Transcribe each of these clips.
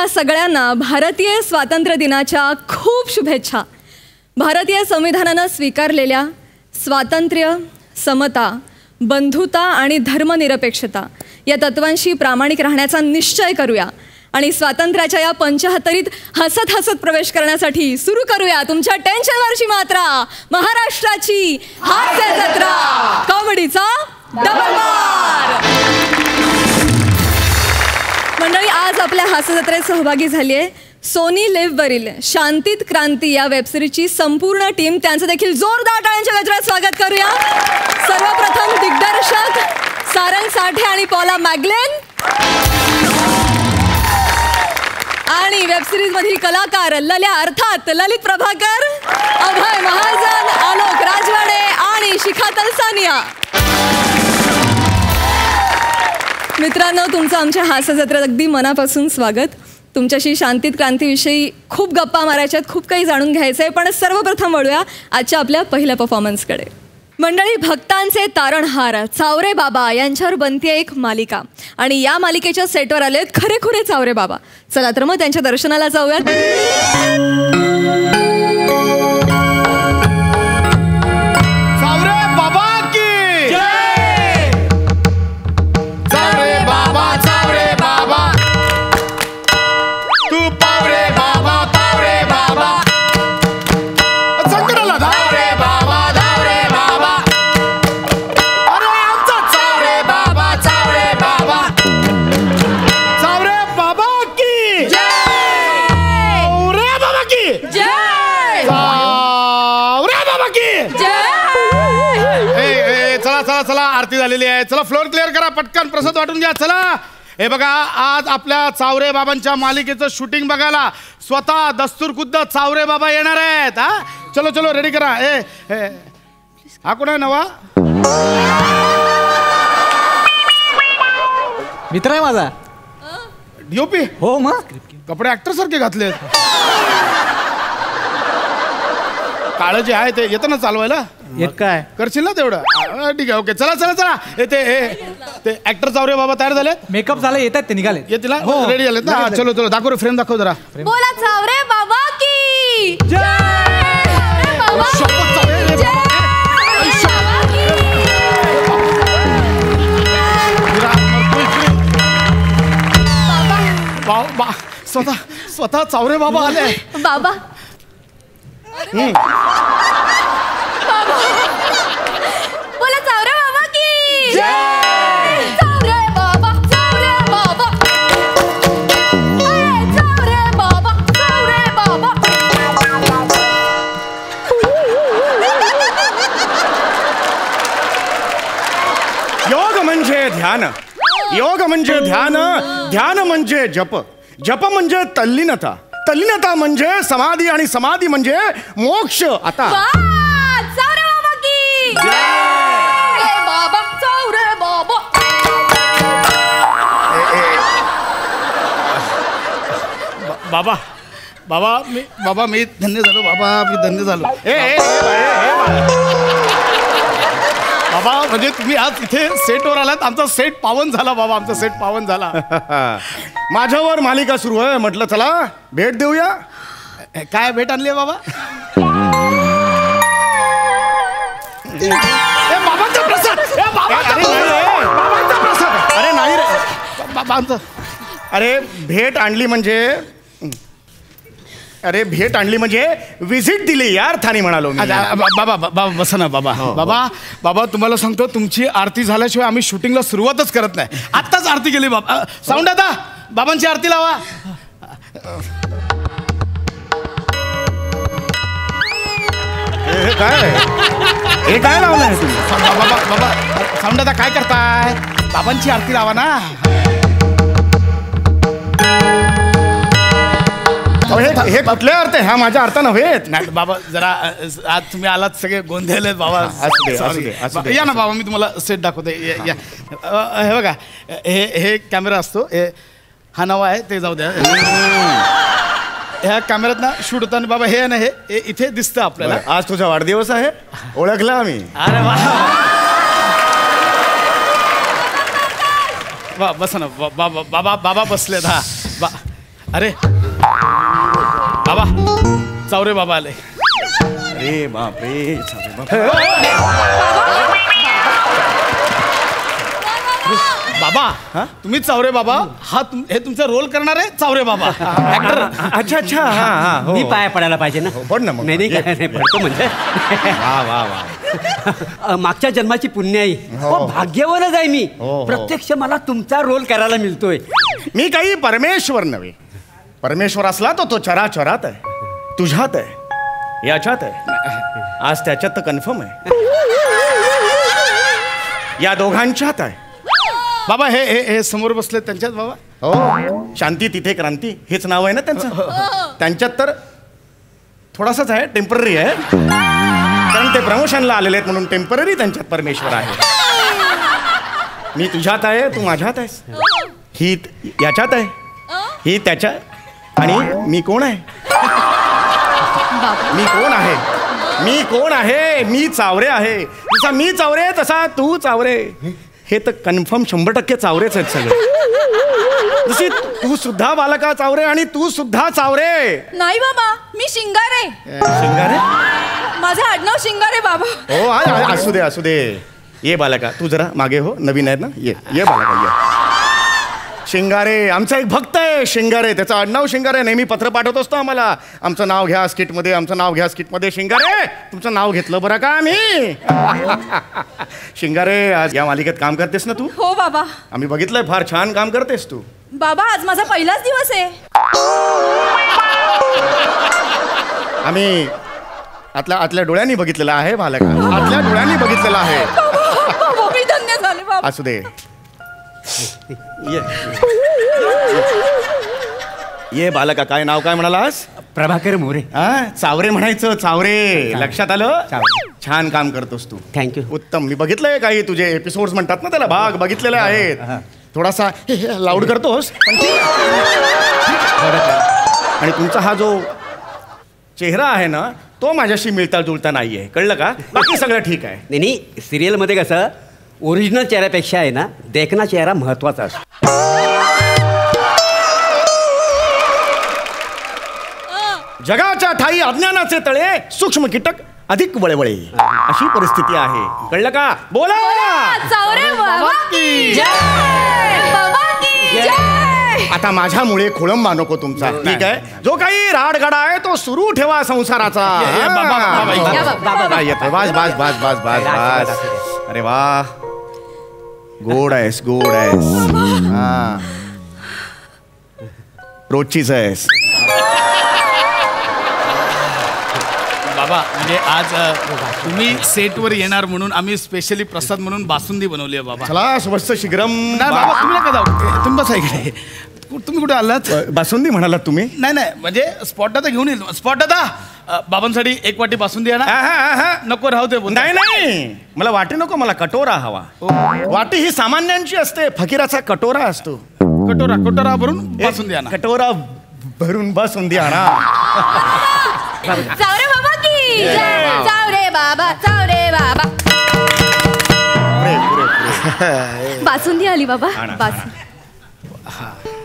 तुम्हा सगळ्यांना भारतीय स्वातंत्र्य दिनाच्या खूप शुभेच्छा. भारतीय संविधानानं स्वीकारलेल्या स्वातंत्र्य, समता, बंधुता आणि धर्मनिरपेक्षता या तत्वांशी प्रामाणिक राहण्याचा निश्चय करूया आणि स्वातंत्र्याच्या या 75रीत हसत हसत प्रवेश करण्यासाठी सुरू करूया तुमच्या टेन्शनवरची मात्रा, महाराष्ट्राची हास्य जत्रा, कॉमेडीचा डबल बार. मंडळी, आज आपल्या हास्य जत्रेत सहभागी झाली आहे सोनी लिव्हवरील शांतीत क्रांती या वेबसिरीजची संपूर्ण टीम. त्यांचं देखील जोरदार टाळ्यांच्या गजरात स्वागत करूया. सर्वप्रथम दिग्दर्शक सारंग साठे आणि पॉला मॅग्लेन आणि वेबसिरीजमधील कलाकार लल्या अर्थात ललित प्रभाकर, अभय महाजन, आलोक राजवाडे आणि शिखा तलसानिया. मित्रांनो, तुमचं आमच्या हास्य जत्रेत अगदी मनापासून स्वागत. तुमच्याशी शांतीत क्रांतीविषयी खूप गप्पा मारायच्यात, खूप काही जाणून घ्यायचं आहे. पण सर्वप्रथम वळूया आजच्या आपल्या पहिल्या परफॉर्मन्सकडे. मंडळी, भक्तांचे तारणहार चावरे बाबा यांच्यावर बनते एक मालिका आणि या मालिकेच्या सेटवर आलेत खरेखुरे चावरे बाबा. चला तर मग त्यांच्या दर्शनाला जाऊयात. चला आरती झालेली आहे. चला फ्लोर क्लिअर करा, पटकन प्रसाद वाटून घ्या. चला, हे बघा, आज आपल्या चावरे बाबांच्या मालिकेचं शूटिंग बघायला स्वतः दस्तूर खुद्द चावरे बाबा येणार आहेत. हा, चलो चलो रेडी करा. हा कोण आहे नवा मित्र आहे माझा. डीओपी? हो मग. कपडे ऍक्टर सारखे घातले. काळ जे आहे ते येतं ना चालवायला? येत काय करशील ना तेवढं? ठीक आहे, ओके. चला चला चला. ते ऍक्टर चावरे बाबा तयार झाले, मेकअप झाला, येतात ते निघाले. येतील रेडी झालेत ना? चलो चलो दाखव रे, फ्रेम दाखव जरा. बोला चावरे बाबा की स्वतः चावरे बाबा आले. बाबा बोला चावरे बाबा की चावरे बाबा, चावरे बाबा, चावरे बाबा, चावरे बाबा. योग म्हणजे ध्यान, योग म्हणजे ध्यान, ध्यान म्हणजे जप, जप म्हणजे तल्लीनता, तल्लीनता म्हणजे समाधी आणि समाधी म्हणजे मोक्ष. आता चावरे बाबा की बाबा, चावरे बाबा. बाबा बाबा मी धन्य झालो. बाबा मी धन्य झालो. बाबा म्हणजे तुम्ही आज इथे सेटवर आलात, आमचा सेट पावन झाला. बाबा आमचा सेट पावन झाला. माझ्यावर मालिका सुरू आहे, म्हटलं चला भेट देऊया. काय भेट आणली आहे बाबा? बाबांचा प्रसाद. बाबांचा प्रसाद. अरे नाही रे बाबांचा. अरे भेट आणली म्हणजे, अरे भेट आणली म्हणजे विजिट दिली या अर्थाने म्हणालो. बाबा बाबा बसा ना. बाबा बाबा बाबा तुम्हाला सांगतो, तुमची आरती झाल्याशिवाय आम्ही शूटिंगला सुरुवातच करत नाही. आत्ताच आरती केली. बाबा साऊंड आता, बाबांची आरती लावा. हे काय लावलंय तुम्ही? बाबा बाबा साऊंड आता काय करताय? बाबांची आरती लावा ना. हे कुठल्या अर्थ आहे? हा माझ्या अर्थ नव्हे. नाही बाबा, जरा आज तुम्ही आलात सगळे गोंधळलेत बाबा. या ना बाबा, मी तुम्हाला सेट दाखवते. हे बघा, हे कॅमेरा असतो. हा नवा आहे, ते जाऊ द्या. ह्या कॅमेऱ्यात ना शूट होताना बाबा हे ना, हे इथे दिसतं आपल्याला. आज तुझा वाढदिवस आहे, ओळखला आम्ही. अरे वा, बसा ना बाबा. बाबा बसलेत. हा अरे बाबा, चावरे बाबा आले. अरे बापरे. बाबा, तुम्ही चावरे बाबा. हे तुमचा रोल करणार आहे चावरे बाबा ऍक्टर. अच्छा अच्छा. हा हो. मी पाया पडायला पाहिजे ना. पड ना मग. नाही काय नाही पडतो म्हणजे. वा वा वा. मागच्या जन्माची पुण्याई. हो भाग्यवानच आहे मी. प्रत्यक्ष मला तुमचा रोल करायला मिळतोय. मी काही परमेश्वर नव्हे. परमेश्वर असला तो चराचरात आहे, तुझ्यात आहे, याच्यात आहे, आज त्याच्यात तर कन्फर्म आहे, या दोघांच्यात आहे. बाबा हे हे समोर बसले त्यांच्यात बाबा. हो, शांती तिथे क्रांती हेच नाव आहे ना त्यांचं. त्यांच्यात तर थोडासाच आहे, टेम्पररी आहे, कारण ते प्रमोशनला आलेले आहेत म्हणून टेम्पररी त्यांच्यात परमेश्वर आहे. मी तुझ्यात आहे, तू माझ्यात आहेस. ही याच्यात आहे, ही त्याच्या. आणि मी कोण आहे? मी कोण आहे? मी कोण आहे? मी चावरे आहे. जसा मी चावरे तसा तू चावरे. हे तर कन्फर्म 100% चावरेच आहेत सगळे. जशी तू सुद्धा बालका चावरे आणि तू सुद्धा चावरे. नाही बाबा, मी शिंगारे. शिंगारे? माझं आडनाव शिंगारे बाबा. हो असू दे असू दे. ये बालका, तू जरा मागे हो, नवीन आहेत ना. ये बालका ये. शिंगारे आमचा एक भक्त आहे शिंगारे. त्याचं आडनाव शिंगारे. नेहमी पत्र पाठवत असतो आम्हाला, आमचं नाव घ्या स्किटमध्ये, आमचं नाव घ्या स्किटमध्ये. शिंगारे तुमचं नाव घेतलं बरं का आम्ही. शिंगारे, आज या मालिकेत काम करतेस ना तू? हो बाबा. आम्ही बघितलंय, फार छान काम करतेस तू. बाबा आज माझा पहिलाच दिवस आहे. आम्ही आतल्या डोळ्यांनी बघितलेलं आहे बालका, आतल्या डोळ्यांनी बघितलेलं आहे. मी धन्य झाले बाबा. असू दे. ये बालका, काय नाव काय म्हणालास? प्रभाकर मोरे. चावरे म्हणायचं. चावरे लक्षात आलं. छान काम करतोस तू. थँक्यू. उत्तम. मी बघितलंय काही तुझे एपिसोड्स म्हणतात ना त्याला, भाग बघितलेले आहेत. थोडासा लाऊड करतोस पण ठीक. आणि तुमचा हा जो चेहरा आहे ना तो माझ्याशी मिळता जुळता नाहीये, कळलं का? बाकी सगळं ठीक आहे. नाही सिरियलमध्ये कसं ओरिजिनल चेहऱ्यापेक्षा आहे ना देखना चेहरा महत्वाचा असतो. जगाच्या ठाई अज्ञानाचे तळे, सूक्ष्म कीटक अधिक वळवळे, अशी परिस्थिती आहे, कळलं का? बोला चावरे बाबा की जय. बाबा की जय. आता माझ्यामुळे खोळंबा नको तुमचा, ठीक आहे? जो काही राडगाडा आहे तो सुरू ठेवा संसाराचा. येतोय. बस बस बस बस बस बस. अरे वा, गोड आहेस, गोड आहेस. हा, रोजचीच आहेस. बाबा म्हणजे आज तुम्ही सेटवर येणार म्हणून आम्ही स्पेशली प्रसाद म्हणून बासुंदी बनवली आहे बाबा. चला शुभस्थ शीघ्रम. नाही बाबा, तुम्ही नका जाऊ. तुम्ही बसा इकडे. तुम्ही कुठे आलात? बासुंदी म्हणालात तुम्ही? नाही म्हणजे स्पॉट दादा घेऊन येईल. स्पॉट दादा, बाबांसाठी एक वाटी बासुंदी आहे ना? नको राहू दे. नाही मला वाटी नको, मला कटोरा हवा. वाटी ही सामान्यांची असते, फकीराचा कटोरा असतो. कटोरा भरून बासुंदी आणा. कटोरा भरून बासुंदी आणा. चावरे बाबा की जय. चावरे बाबा, चावरे बाबा. बासुंदी आली बाबा.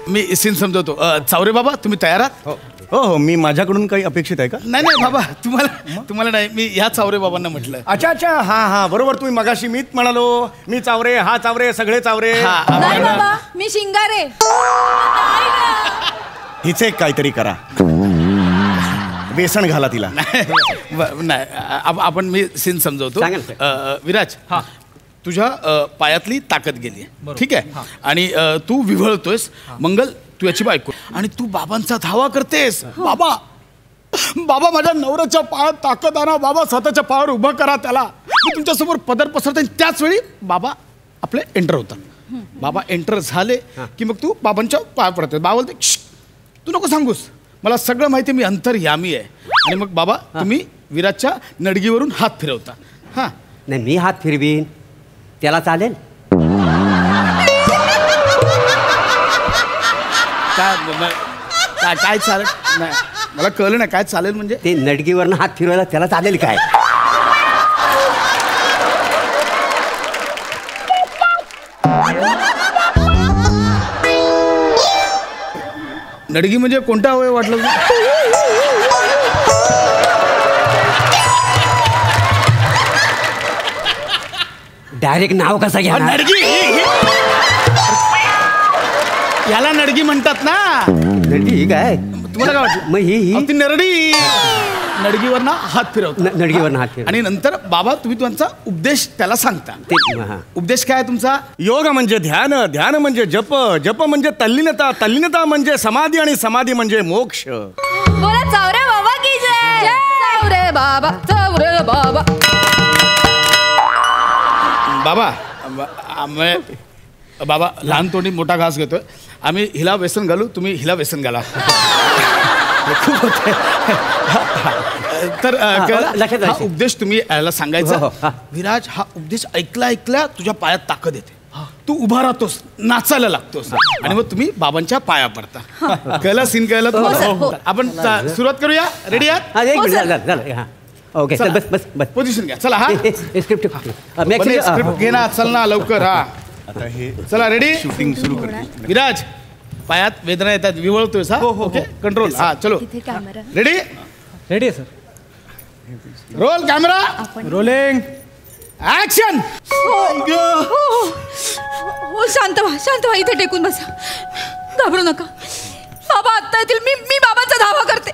मी सीन समजवतो. चावरे बाबा तुम्ही तयार आहात? हो मी माझ्याकडून काही अपेक्षित आहे का? नाही बाबा, तुम्हाला नाही. मी ह्या चावरे बाबांना म्हटलं. अच्छा हा बरोबर. तुम्ही मगाशी मीच म्हणालो, मी चावरे, हा चावरे, सगळे चावरे. नाही बाबा, मी शिंगारे. हिचे काहीतरी करा, बेसन घाला तिला. नाही आपण मी सीन समजवतो. विराज, तुझ्या पायातली ताकद गेली, ठीक आहे? आणि तू विव्हळतोयस. मंगल, तू याची बायको आणि तू बाबांचा धावा करतेस. बाबा माझ्या नवऱ्याच्या पायात ताकद आणा. बाबा स्वतःच्या पायावर उभं करा त्याला. मी तुमच्यासमोर पदर पसरते. त्याच वेळी बाबा आपले एंटर होतात. बाबा एंटर झाले की मग तू बाबांच्या पाया पडते. बाबा बोलते, तू नको सांगूस, मला सगळं माहिती, मी अंतर्यामी आहे. आणि मग बाबा तुम्ही विराजच्या नडगीवरून हात फिरवता. हा नाही मी हात फिरवीन, त्याला चालेल? काय चालेल? नाही मला कळलं नाही काय चालेल म्हणजे. ते नडगीवरनं हात फिरवायला त्याला चालेल काय? नडगी म्हणजे कोणता अवयव वाटलं? डायरेक्ट नाव कसं घ्या? नडगी याला नडगी म्हणतात ना. नडगी काय? तुम्हाला काय वाटलं? मग ही ती नरडी नडगीवर ना हात फिरवतो नडगीवर हात फिरव. आणि नंतर बाबा तुम्ही तुमचा उपदेश त्याला सांगता. उपदेश काय आहे तुमचा? योग म्हणजे ध्यान, ध्यान म्हणजे जप, जप म्हणजे तल्लीनता, तल्लीनता म्हणजे समाधी आणि समाधी म्हणजे मोक्ष. बोला चावरे बाबा की जय. चावरे बाबा, चावरे बाबा. बाबा बाबा लहान तोंडी मोठा घास घेतोय. आम्ही हिला व्यसन घालू, तुम्ही हिला व्यसन घाला. खूप होतंय. तर लक्षात हा उपदेश तुम्ही याला सांगायचा. विराज हा उपदेश ऐकला तुझ्या पायात ताकद येते. तू उभा राहतोस, नाचायला लागतोस आणि मग तुम्ही बाबांच्या पाया पडता. कळलं? सीन कळलं तुम्हाला? आपण सुरुवात करूया. रेडी आहात? ओके बस बस बस. पोझिशन घ्या. चला. हा स्क्रिप्ट स्क्रिप्ट घे ना. चल ना लवकर. हा आता हे चला. रेडी? शूटिंग सुरू कर. विराज पायात वेदना येतात, विवळतोय. Okay control. हा चलो. रेडी? रेडी आहे sir. Roll camera rolling. Action. हो शांत व्हा इथे टेकून बसा. घाबरू नका. बाबा आत्ता येतील. मी बाबाचा धावा करते.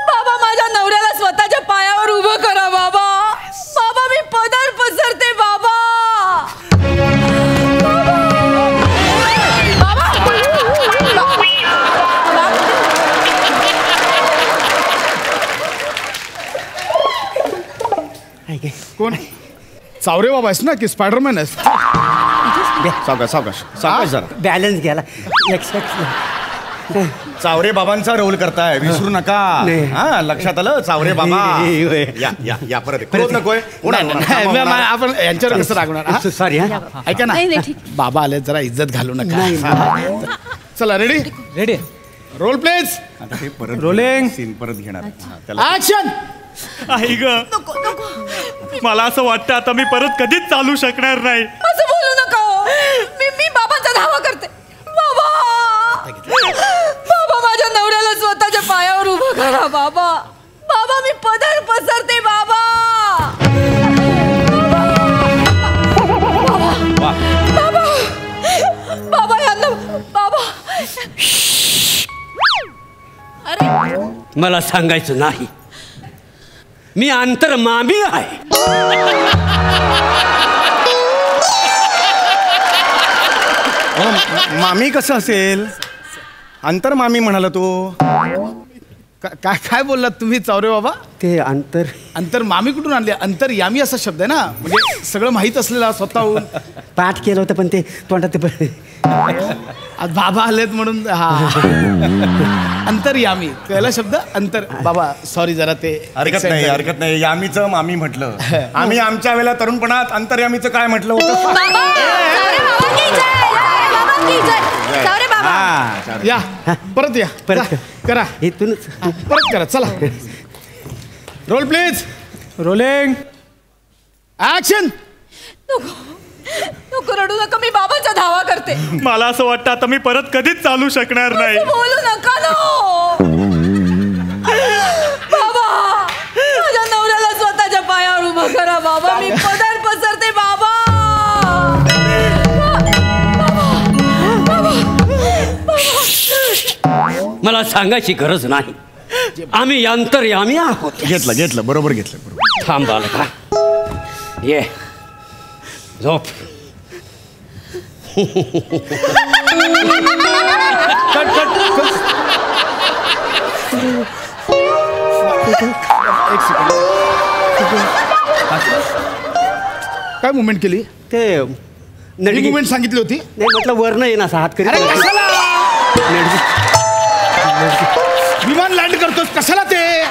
बाबा माझ्या नवऱ्याला स्वतःच्या पायावर उभं करा. बाबा मी पदर पसरते. बाबा कोण? चावरे बाबा आहेस ना की स्पायडरमॅन आहेस? सावकाश जरा. बॅलन्स घ्यायला. चावरे बाबांचा रोल करताय, विसरू नका. हा लक्षात आलं? चावरे बाबा. या परत क्रोध नकोय. आपण यांच्यावर कसं लागणार? सॉरी. ऐका ना, बाबा आले, जरा इज्जत घालू नका. चला. रेडी? रेडी. Roll please. आता हे परत रोलिंग. सीन परत घेणार. त्याला ऍक्शन. आई ग, मला असं वाटतं आता मी परत कधीच चालू शकणार नाही. असं बोलू नका. मी बाबांचा धावा करते. बाबा माझ्या नवऱ्याला स्वतःच्या पायावर उभं करा. बाबा मी पदर पसरते. बाबा यांना बाबा. अरे मला सांगायचं नाही, मी अंतर्मामी आहे. मामी कसं असेल? अंतर्मामी म्हणाला तू. काय बोललात तुम्ही चावरे बाबा? ते अंतर मामी कुठून आणले? अंतर्यामी असा शब्द आहे ना, म्हणजे सगळं माहीत असलेला स्वतःहून. पाठ केलं होतं पण ते तोंडात आज बाबा आलेत म्हणून. हा अंतर्यामी कळला शब्द. अंतर बाबा सॉरी जरा ते हरकत नाही. यामीचं मामी म्हटलं. आम्ही आमच्या वेळेला तरुणपणात अंतर्यामीचं काय म्हटलं होतं? या परत या. परत करा. इथूनच परत करा. चला. Roll please. रोलिंग. ऍक्शन. नको रडू नका. मी बाबांचा धावा करते. मला असं वाटतं आता मी परत कधीच चालू शकणार नाही. बोलू नका ना. बाबा माझ्या नवऱ्याला स्वतःच्या पायावर उभं करा. बाबा मी पदर पसरते. बाबा मला सांगायची गरज नाही, आम्ही अंतर्यामी आहोत. घेतलं बरोबर घेतलं. थांब बालका, ये झोप. काय मुवमेंट केली? ते मुवमेंट सांगितली होती. नाही म्हटलं वरनं ये ना असा हात करी. विमान लँड करतोस कशाला? ते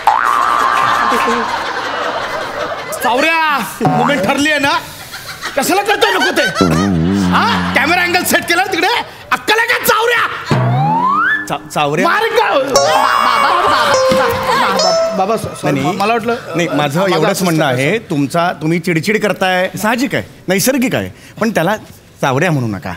चावऱ्या मुवमेंट ठरली आहे ना, कशाला करतोय? नको ते. हा कॅमेरा अँगल सेट केला तिकडे. अक्कल आहे का चावऱ्या? चावऱ्या बाबा मला वाटलं नाही. माझं एवढंच म्हणणं आहे, तुम्ही चिडचिड करताय साहजिक आहे, नैसर्गिक आहे, पण त्याला चावऱ्या म्हणू नका.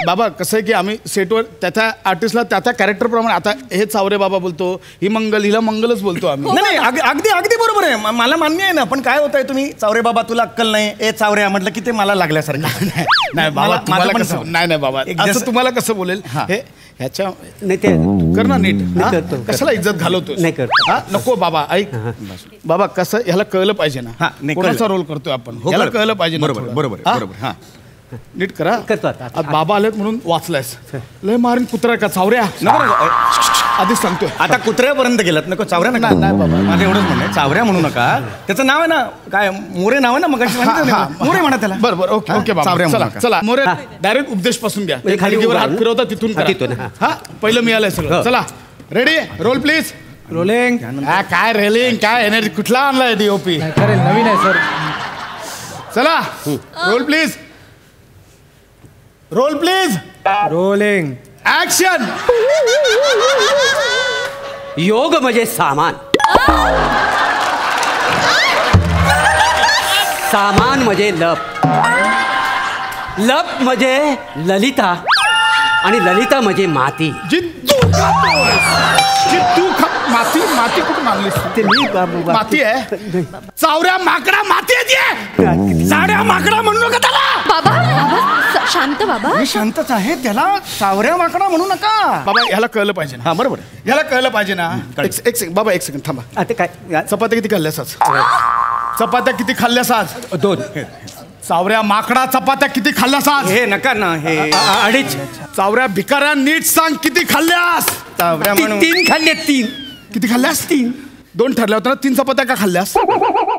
बाबा कसं आहे की आम्ही सेटवर त्या आर्टिस्टला त्या कॅरेक्टर प्रमाणे, आता हे चावरे बाबा बोलतो, ही मंगल, हिला मंगलच बोलतो आम्ही. नाही अगदी अगदी बरोबर आहे, मला मान्य आहे ना. पण काय होत आहे, तुम्ही चावरे बाबा तुला अक्कल नाही, ए चावऱ्या म्हटलं की ते मला लागल्यासारखं. नाही बाबा, तुम्हाला कसं, नाही बाबा, असं तुम्हाला कसं बोलेल हे, ह्याच्या नाही ते कर ना नीट. नाही करतो. कशाला इज्जत घालवतो? नाही करतो. नको बाबा, ऐक बाबा, कसं ह्याला कळलं पाहिजे ना, नाही, कोणाचा कळलं. रोल करतोय आपण, ह्याला कळलं पाहिजे ना बरोबर थोडं. बरोबर हा? बरोबर. हा नीट करा. करतो आता. आज बाबा आलेत म्हणून वाचलायस. लय मारीन कुत्रा का चावऱ्या, आधीच सांगतोय. आता कुत्र्यापर्यंत गेलात, नको चावऱ्या नका. नाही बाबा, माझं एवढंच म्हणणं आहे, चावऱ्या म्हणू नका. त्याचं नाव आहे ना काय, मोरे नाव आहे ना, मग मोरे म्हणा त्याला. बरोबर, ओके ओके बाबा, चावऱ्या म्हणू चला नका. चला मोरे, डायरेक्ट उपदेश पासून द्या. म्हणजे खाली खालीवर उभा हात राहून. फिरवता तिथून हा, तिथून, करा. हा पहिलं मिळालंय सगळं. चला रेडी, रोल प्लीज. रोलिंग. काय रेलिंग, काय एनर्जी, कुठला आणलाय डीओपी? करेल, नवीन आहे सर. चला roll please, roll please, rolling. Action. योग म्हणजे सामान, सामान म्हणजे लप, लप म्हणजे ललिता, आणि ललिता म्हणजे माती. माती, माती कुठून आणलीस? ते मी माती आहे. चावऱ्या माकडा माती आहे. साड्या माकडा म्हणू नका त्याला. बाबा बाबा शांत बाबा. मी शांतच आहे, त्याला चावऱ्या माकडा म्हणू नका. बाबा ह्याला कळलं पाहिजे ना. हा बरोबर. ह्याला कळलं पाहिजे ना. एक सेकंड बाबा, एक सेकंड थांबा. आता काय, चपात्या किती खाल्ल्यास आज? चपात्या किती खाल्ल्यास आज? 2. चावऱ्या माकडा चपात्या किती खाल्ल्यास आज? हे नका ना, हे 2.5. चावऱ्या भिकाऱ्या नीट सांग, किती खाल्ल्यास? चावऱ्या म्हणून 3 खाल्ले, 3. किती खाल्ल्यास? 3. 2 ठरल्या होत्या ना, 3 चपात्या का खाल्ल्यास?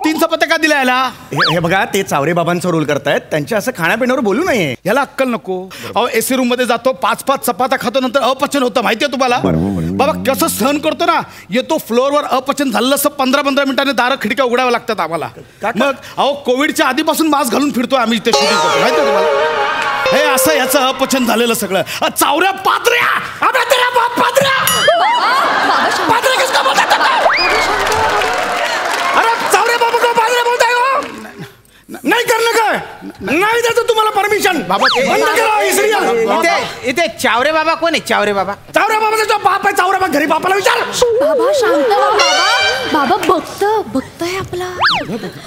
3 चपात्या का दिल्या याला? हे बघा, ते चावरे बाबांचा रोल करतायत, त्यांच्या असं खाण्यापिण्यावर बोलू नये. याला अक्कल नको. अहो एसी रूम मध्ये जातो, 5-5 चपात्या खातो, नंतर अपचन होतं, माहितीये तुम्हाला? बाबा कसं सहन करतो ना. येतो फ्लोअरवर, अपचन झालं असं 15-15 मिनिटांनी दारं खिडक्या उघडाव्या लागतात आम्हाला. मग अहो कोविडच्या आधीपासून मास्क घालून फिरतोय आम्ही इथे शूटिंग करतो, माहितीये तुम्हाला? हे असं याचं अपचन झालेलं सगळं. चावऱ्या पात्र्या, अबे तेरा बाप पात्र्या. पात्र्या किसका बोलता है? अरे चावरे बाबा को पात्र्या बोलता है वो? नाही करणं काय, नाही देतो तुम्हाला परमिशन. बाबा बंद करा ही सिरियल. इथे चावरे बाबा कोण आहे? चावरे बाबा, चावऱ्या बाबाचा जो बाप आहे, चावऱ्या बाबा घरी बापाला विचार. बाबा शांत बाबा. बाबा बघतोय आपला.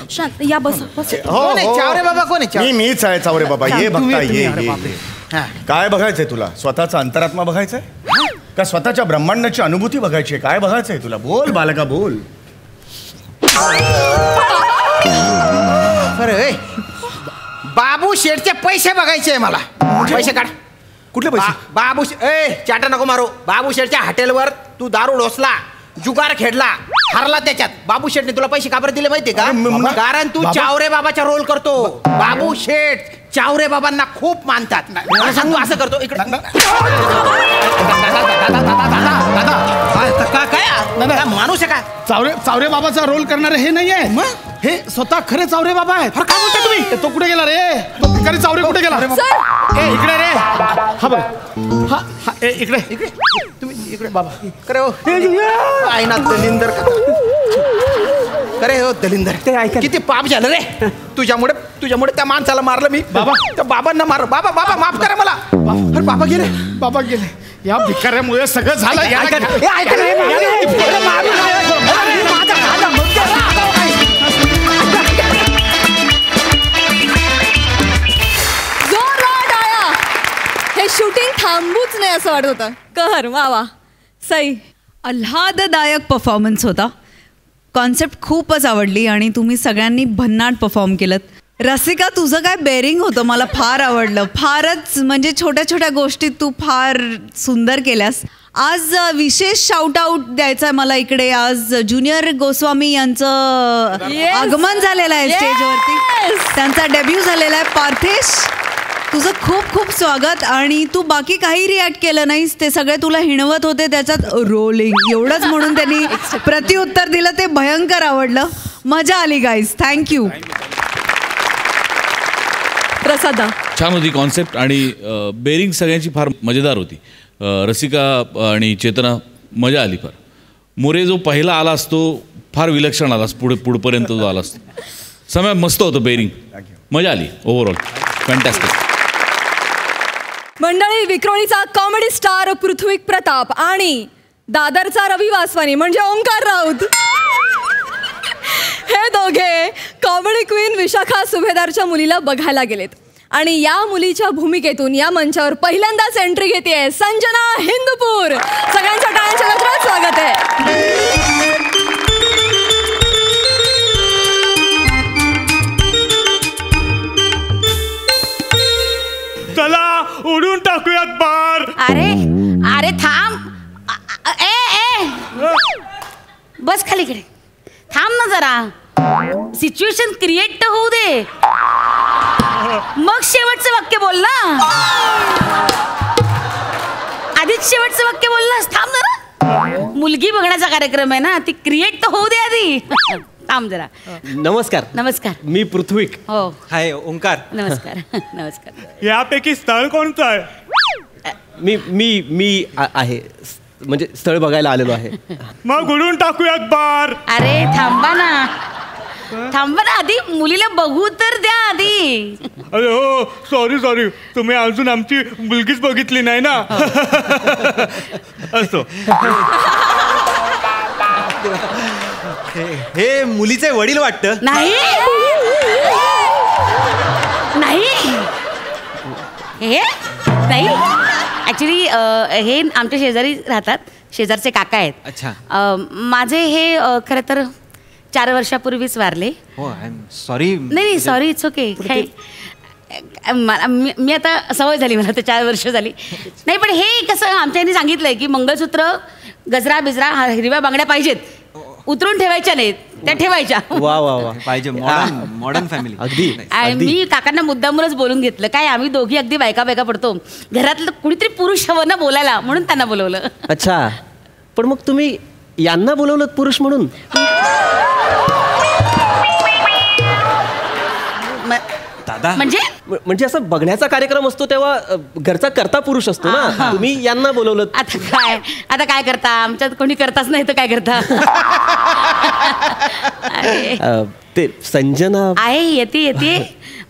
शांत या, बस बस. कोण आहे चावरे बाबा? कोण आहे? मीच आहे चावरे बाबा. ये बघता ये. काय बघायचंय तुला? स्वतःचा अंतरात्मा बघायचंय का स्वतःच्या ब्रह्मांडाची अनुभूती बघायची? काय बघायचंय तुला? बोल बालका बोल. अरे बाबू शेठचे पैसे बघायचे मला. पैसे काढ. कुठले पैसे? बाबू चाटा नको मारू. बाबू शेठच्या हॉटेलवर तू दारू ढोसला, जुगार खेळला, हरला त्याच्यात. बाबू शेठने तुला पैसे का बरं दिले माहितीये का? कारण तू चावरे बाबाचा रोल करतो. बाबू शेठ चावरे बाबांना खूप मानतात. मला सांग, तू असं करतो इकडे. काय माणूस आहे का? चावरे बाबाचा रोल करणारे हे नाही आहे. हे स्वतः खरे चावरे बाबा आहेत. काय बोलता तुम्ही? तो कुठे गेला रे? तो भिकारी चावरे कुठे गेला? ए इकडे रे. हा बघ, हा ए इकडे इकडे, तुम्ही इकडे बाबा. करे हो आहे ना दलिंदर. करे हो दलिंदर, किती पाप झालं रे तुझ्यामुळे त्या माणसाला मारलं मी. बाबा त्या बाबांना मार. बाबा बाबा माफ करा मला. अरे बाबा गेले, बाबा गेले. या भिकाऱ्यामुळे सगळं झालं. हे शूटिंग थांबूच नाही असं वाटत होतं. कहर वा वा, सई. आल्हाददायक परफॉर्मन्स होता. कॉन्सेप्ट खूपच आवडली आणि तुम्ही सगळ्यांनी भन्नाट परफॉर्म केलं. रसिका, तुझं काय बेरिंग होतं, मला फार आवडलं. फारच म्हणजे छोट्या छोट्या गोष्टी तू फार सुंदर केल्यास. आज विशेष शाउट आउट द्यायचं आहे मला इकडे. आज ज्युनियर गोस्वामी यांचं आगमन झालेलं आहे स्टेजवरती. त्यांचा डेब्यू झालेला आहे. पार्थेश, तुझं खूप खूप स्वागत. आणि तू बाकी काही रिॲक्ट केलं नाहीस, ते सगळे तुला हिणवत होते त्याच्यात रोलिंग एवढंच म्हणून त्यांनी प्रत्युत्तर दिलं. ते भयंकर आवडलं. मजा आली गाईज. थँक्यू. प्रसादा, छान होती कॉन्सेप्ट आणि बेरिंग सगळ्यांची फार मजेदार होती. रसिका आणि चेतना मजा आली फार. मोरे जो पहिला आला असतो फार विलक्षण आलास, पुढपर्यंत जो आला असतो. समय मस्त होतं बेरिंग, मजा आली. Overall fantastic. मंडळी, विक्रोळीचा कॉमेडी स्टार पृथ्वी प्रताप आणि दादरचा रवी वासवानी म्हणजे ओंकार राऊत हे दोघे कॉमेडी क्वीन विशाखा सुभेदारच्या मुलीला बघायला गेलेत आणि या मुलीच्या भूमिकेतून या मंचावर पहिल्यांदाच एंट्री घेतेय संजना हिंदूपूर. सगळ्यांच्या टाळ्यांच्या गजरात स्वागत आहे. चला उडून टाकूयात बार. अरे अरे थांब. ए बस खालीकडे थांब ना जरा. सिच्युएशन क्रिएट तर होऊ दे, मग शेवटचं वाक्य बोल ना. आधीच शेवटचं वाक्य बोललास. थांब जरा. मुलगी बघण्याचा कार्यक्रम आहे ना, ती क्रिएट तर होऊ दे आधी. थांब जरा. नमस्कार. नमस्कार. मी पृथ्वी. हो. हाय ओंकार. नमस्कार. नमस्कार. यापैकी स्थळ कोणतं आहे? मी आहे, म्हणजे स्थळ बघायला आलेलो आहे. मग उडून टाकूयात बार. अरे थांबा ना, थांबा ना, आधी मुलीला बघू तर द्या आधी. अरे हो, सॉरी, तुम्ही अजून आमची मुलगीच बघितली नाही ना. असो. हे मुलीचे वडील वाटतं. नाही नाही हे नाही ॲक्च्युली हे आमच्या शेजारी राहतात, शेजारचे काका आहेत. अच्छा. माझे हे खरं तर 4 वर्षापूर्वीच वारले. हो, आय एम सॉरी. नाही सॉरी, इट्स ओके. मी आता सवय झाली, मला तर 4 वर्ष झाली. नाही पण हे कसं आमच्या यांनी सांगितलंय की मंगळसूत्र, गजरा बिजरा, हिरव्या बांगड्या पाहिजेत, उतरून ठेवायच्या नाहीत, त्या ठेवायच्या. वा वा वा, पाहिजे. Modern family. अगदी. मी काकांना मुद्दामूनच बोलून घेतलं. काय आम्ही दोघी अगदी बायका पडतो, घरातलं कुणीतरी पुरुष हवं ना बोलायला, म्हणून त्यांना बोलवलं. अच्छा, पण मग तुम्ही यांना बोलवलं पुरुष म्हणून? दादा म्हणजे असं बघण्याचा कार्यक्रम असतो तेव्हा घरचा करता पुरुष असतो ना, तुम्ही यांना बोलवलं. आता काय करता, आमच्यात कोणी करताच नाही तर काय करता. ते संजना आहे, येते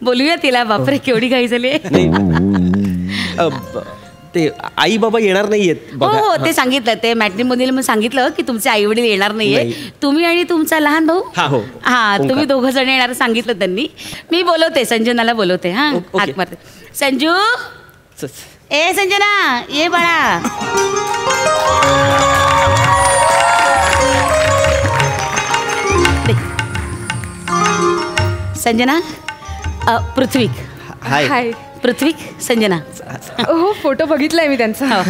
बोलूया तिला. बापरे केवढी घाई झाली. ते आई बाबा येणार नाहीयेत. हो, ते सांगितलं, ते मॅट्रिमोनियल म्हणून सांगितलं की तुमचे आई वडील येणार नाहीये, तुम्ही आणि तुमचा लहान भाऊ. हा, तुम्ही 2 जण येणार सांगितलं त्यांनी. मी बोलवते, संजनाला बोलवते. हा, हाक मारते. संजू, ए संजना ये बाळा. संजना, पृथ्वी. हाय. पृथ्वी, संजना. हो, फोटो बघितलाय मी त्यांचा.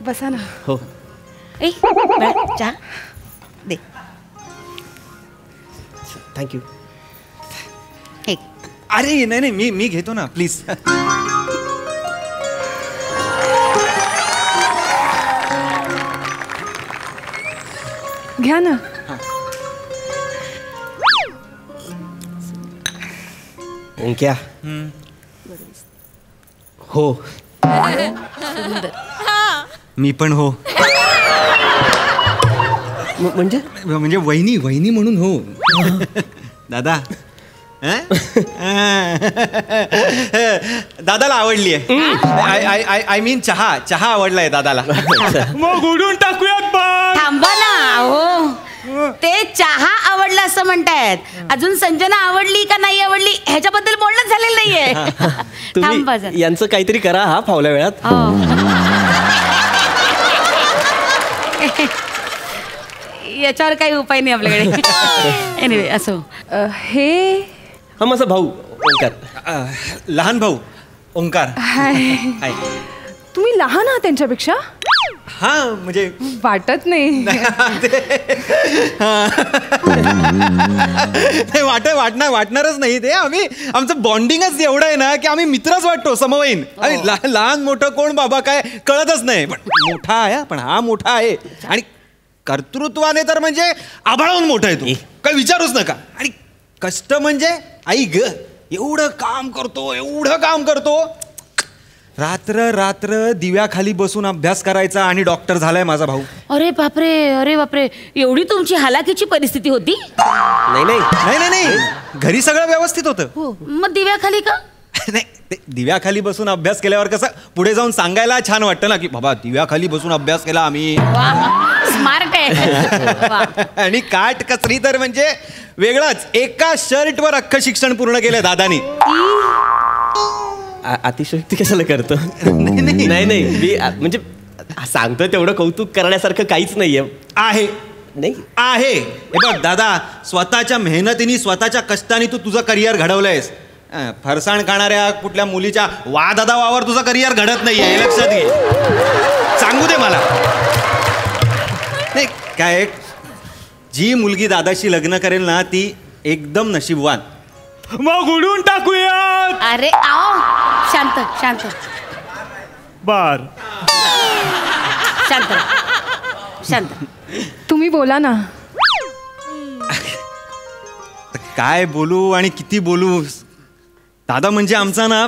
बसा ना. हो. ए चहा दे. थँक्यू. अरे नाही मी घेतो ना, प्लीज. घ्या ना. ओंक्या. हो. मी पण हो. म्हणजे वहिनी म्हणून हो. दादा. दादाला आवडली आहे. आय मीन चहा आवडलाय दादाला. मग उडून टाकूयात बार. थांबा ना. हो, ते चहा आवडला असं म्हणतायत. अजून संजना आवडली का नाही आवडली ह्याच्याबद्दल बोलणं झालेलं नाहीये. तुम्ही यांचं काहीतरी करा हा फावल्या वेळात. याच्यावर काही उपाय नाही आपल्याकडे. एनिवे असो. हे हा माझा भाऊ ओंकार. लहान भाऊ ओंकार. हाय. तुम्ही लहान आहात त्यांच्यापेक्षा? हा, म्हणजे वाटत नाही. वाटणारच नाही ते. आमचं बॉन्डिंगच एवढं आहे ना की आम्ही मित्रच वाटतो, समवयीन. आणि लहान मोठं कोण बाबा काय कळतच नाही. पण मोठा आहे, पण हा मोठा आहे आणि कर्तृत्वाने तर म्हणजे आभाळाहून मोठा आहे तो, काय विचारूच नका. आणि कष्ट म्हणजे आई ग, एवढं काम करतो. रात्र दिव्याखाली बसून अभ्यास करायचा आणि डॉक्टर झालाय माझा भाऊ. अरे बापरे, एवढी तुमची हालाकीची परिस्थिती होती? नाही, घरी सगळं व्यवस्थित होतं. मग दिव्याखाली का? नाही ते दिव्याखाली बसून अभ्यास केल्यावर कसं पुढे जाऊन सांगायला छान वाटतं ना, की बाबा दिव्याखाली बसून अभ्यास केला आम्ही. स्मार्ट आहे. आणि काट कसरी तर म्हणजे वेगळंच. एका शर्टवर अख्खं शिक्षण पूर्ण केलं दादानी. अतिशयोक्ती कशाला करतो? नाही मी म्हणजे सांगतोय तेवढं कौतुक करण्यासारखं काहीच नाहीये. आहे नाही आहे. हे बघ दादा, स्वतःच्या मेहनतीने स्वतःच्या कष्टाने तू तुझं करिअर घडवलंयस. फरसाण खाणाऱ्या कुठल्या मुलीच्या वादादावावर तुझं करिअर घडत नाहीये, हे लक्षात घे. सांगू दे मला. नाही काय, जी मुलगी दादाशी लग्न करेल ना ती एकदम नशीबवान. मग उडून टाकूया. अरे आओ, शांत शांत बर, शांत शांत. तुम्ही बोला ना. काय बोलू आणि किती बोलू. दादा म्हणजे आमचा ना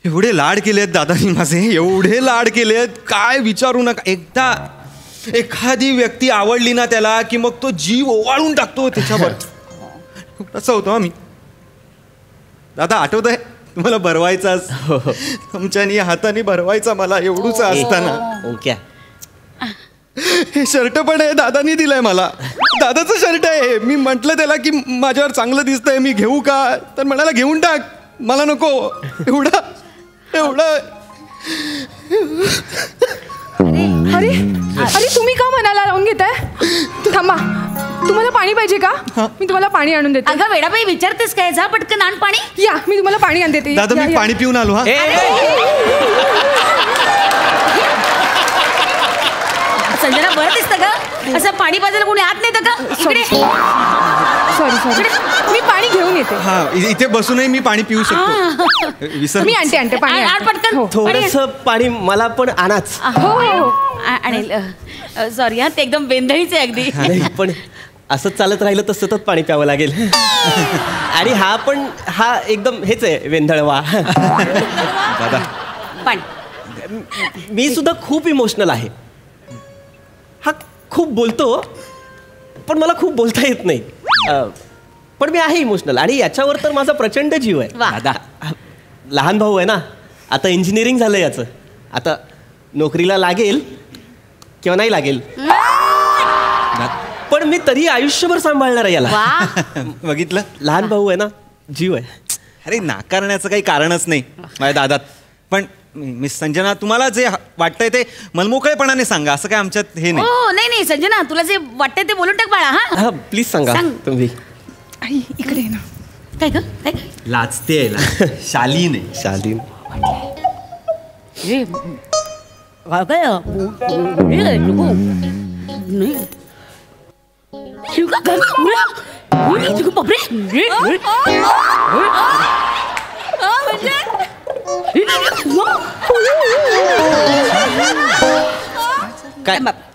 एवढे लाड केलेत दादानी माझे, एवढे लाड केलेत काय विचारू नका. एकदा एखादी व्यक्ती आवडली ना त्याला की मग तो जीव ओवाळून टाकतो त्याच्यावर. असं होतं आम्ही. दादा आठवत आहे तुम्हाला भरवायचाच, तुमच्यानी हाताने भरवायचा मला एवढूच असताना. ओके. हे शर्ट पण आहे दादानी दिलंय मला. दादाचं शर्ट आहे. मी म्हटलं त्याला की माझ्यावर चांगलं दिसतंय, मी घेऊ का? तर म्हणाला घेऊन टाक, मला नको. एवढा अरे अरे तुम्ही का मनाला लावून घेताय? थांबा, तुम्हाला पाणी पाहिजे का? मी तुम्हाला पाणी आणून देते. अगं वेडाबाई विचारतेस काय? जा पटकन आण पाणी. या, मी तुम्हाला पाणी आणून देते. दादा मी पाणी पिऊन आलो. हा संजना, बरं दिसतं का? असं पाणी पाजायला कोणी आत नाही का? इकडे. सॉरी मी पाणी घेऊन येते. हा, इथे बसूनही मी पाणी पिऊ शकतो. विसर. मी आणते पाणी. आण पटकन. थोडस पाणी मला पण आणाच. हो आणेल. सॉरी हा, ते एकदम बेंधळीच आहे अगदी. नाही पण असंच चालत राहिलं तर सतत पाणी प्यावं लागेल. आणि हा एकदम हेच आहे वेंधळवा. दादा पाणी. मी सुद्धा खूप इमोशनल आहे. हा खूप बोलतो पण मला खूप बोलता येत नाही. पण मी आहे इमोशनल आणि याच्यावर तर माझा प्रचंड जीव आहे. दादा लहान भाऊ आहे ना, आता इंजिनिअरिंग झालं याचं. आता नोकरीला लागेल किंवा नाही लागेल पण मी तरी आयुष्यभर सांभाळणार आहे याला. बघितलं, लहान भाऊ आहे ना, जीव आहे. अरे नाकारण्याचं काही कारणच नाही माझ्या दादात. पण मिस संजना, तुम्हाला जे वाटतंय ते मनमोकळेपणाने सांगा, असं काय आमच्यात हे नाही. हो नाही संजना, तुला जे वाटतंय ते बोलून टाक बाळा. हा प्लीज सांगा तुम्ही. इकडे ना. काय ग काय? लाजते शालीन आहे. शालीन.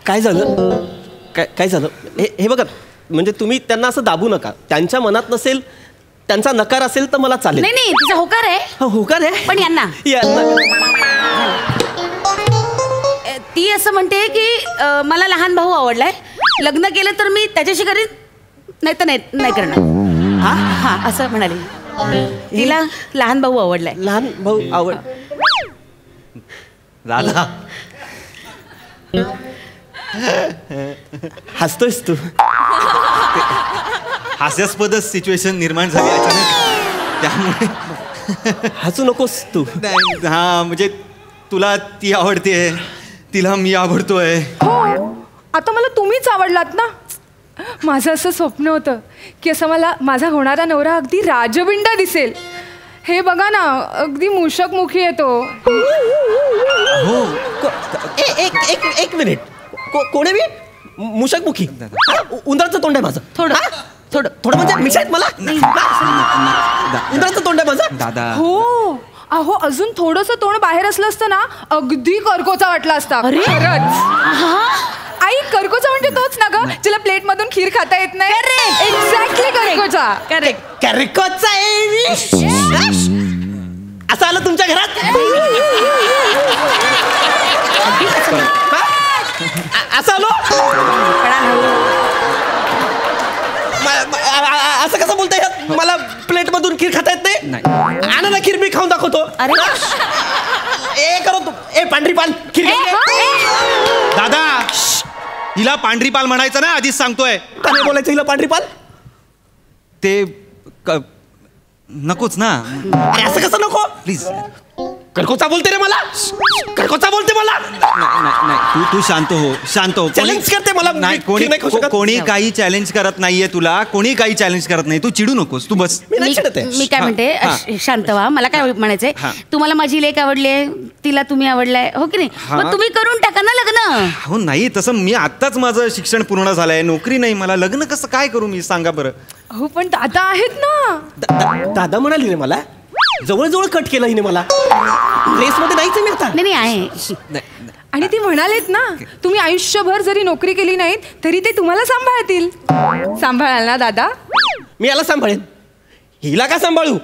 काय झालं? काय झालं? हे बघा, म्हणजे तुम्ही त्यांना असं दाबू नका. त्यांच्या मनात नसेल, त्यांचा नकार असेल तर मला चालेल. नाही तिचा होकार आहे. होकार आहे पण यांना ती असं म्हणते की मला लहान भाऊ आवडलाय, लग्न केलं तर मी त्याच्याशी करीन, नाही तर नाही करणार. हा असं म्हणाली. तिला लहान भाऊ आवडलाय. लहान भाऊ आवड. दादा हसतोयस तू. हास्यास्पदच सिच्युएशन निर्माण झाली अचानक, त्यामुळे हसू नकोस तू. हा म्हणजे तुला ती आवडते, तिला मी आवडतोय. आता मला तुम्हीच आवडलात ना. माझं असं स्वप्न होतं की असं मला माझा होणारा नवरा अगदी राजबिंडा दिसेल. हे बघा ना, अगदी मूषकमुखी येतो. हो. एक मिनिट. कोणे मी? मूषकमुखी? उंदराचं तोंड आहे माझं. थोडं म्हणजे मिशायत मला. उंदराचं तोंड आहे माझं. दादा हो, अहो अजून थोडंसं तोंड बाहेर असलं असतं ना, अगदी कर्कोचा वाटला असता. खरंच. आई, कर्कोचा म्हणजे तोच ना ग, जिला प्लेट मधून खीर खाता येत नाही. एक्झॅक्टली कर्कोचा. कर्कोचा असं आलं तुमच्या घरात? असं आलो? असं कसं बोलताय? मला प्लेट मधून खीर खाता येत नाही? आणा ना खीर, मी खाऊन दाखवतो. अरे ए करो तू, ए पांढरी पाल खीर घेऊन ये. दादा हिला पांढरी पाल म्हणायचं ना, आधीच सांगतोय. का नाही बोलायचं हिला पांढरी पाल? ते नकोच ना. अरे असं कसं नको? प्लीज. करकोचा बोलते रे मला, करकोचा बोलते मला. नाही तू शांत हो, शांत हो. चॅलेंज करते मला. नाही, कोणी काही चॅलेंज करत नाहीये तुला, कोणी काही चॅलेंज करत नाही. तू चिडू नकोस, तू बस. मी काय म्हणते, शांत व्हा. मला काय म्हणायचंय, तुम्हाला माझी लेक आवडली, तिला तुम्ही आवडलाय, हो की नाही? मग तुम्ही करून टाका ना लग्न. हो नाही, तसं मी आत्ताच माझं शिक्षण पूर्ण झालंय, नोकरी नाही मला, लग्न कसं काय करू मी, सांगा बरं. हो पण दादा आहेत ना. दादा म्हणाली रे मला, जवळजवळ कट केलं हिने मला. रेस मध्ये नाहीच मी आता. नाही आहे. आणि ती म्हणालेत ना, तुम्ही आयुष्यभर जरी नोकरी केली नाहीत तरी ते तुम्हाला सांभाळतील. सांभाळाल ना दादा? मी याला सांभाळेन. हिला का सांभाळू,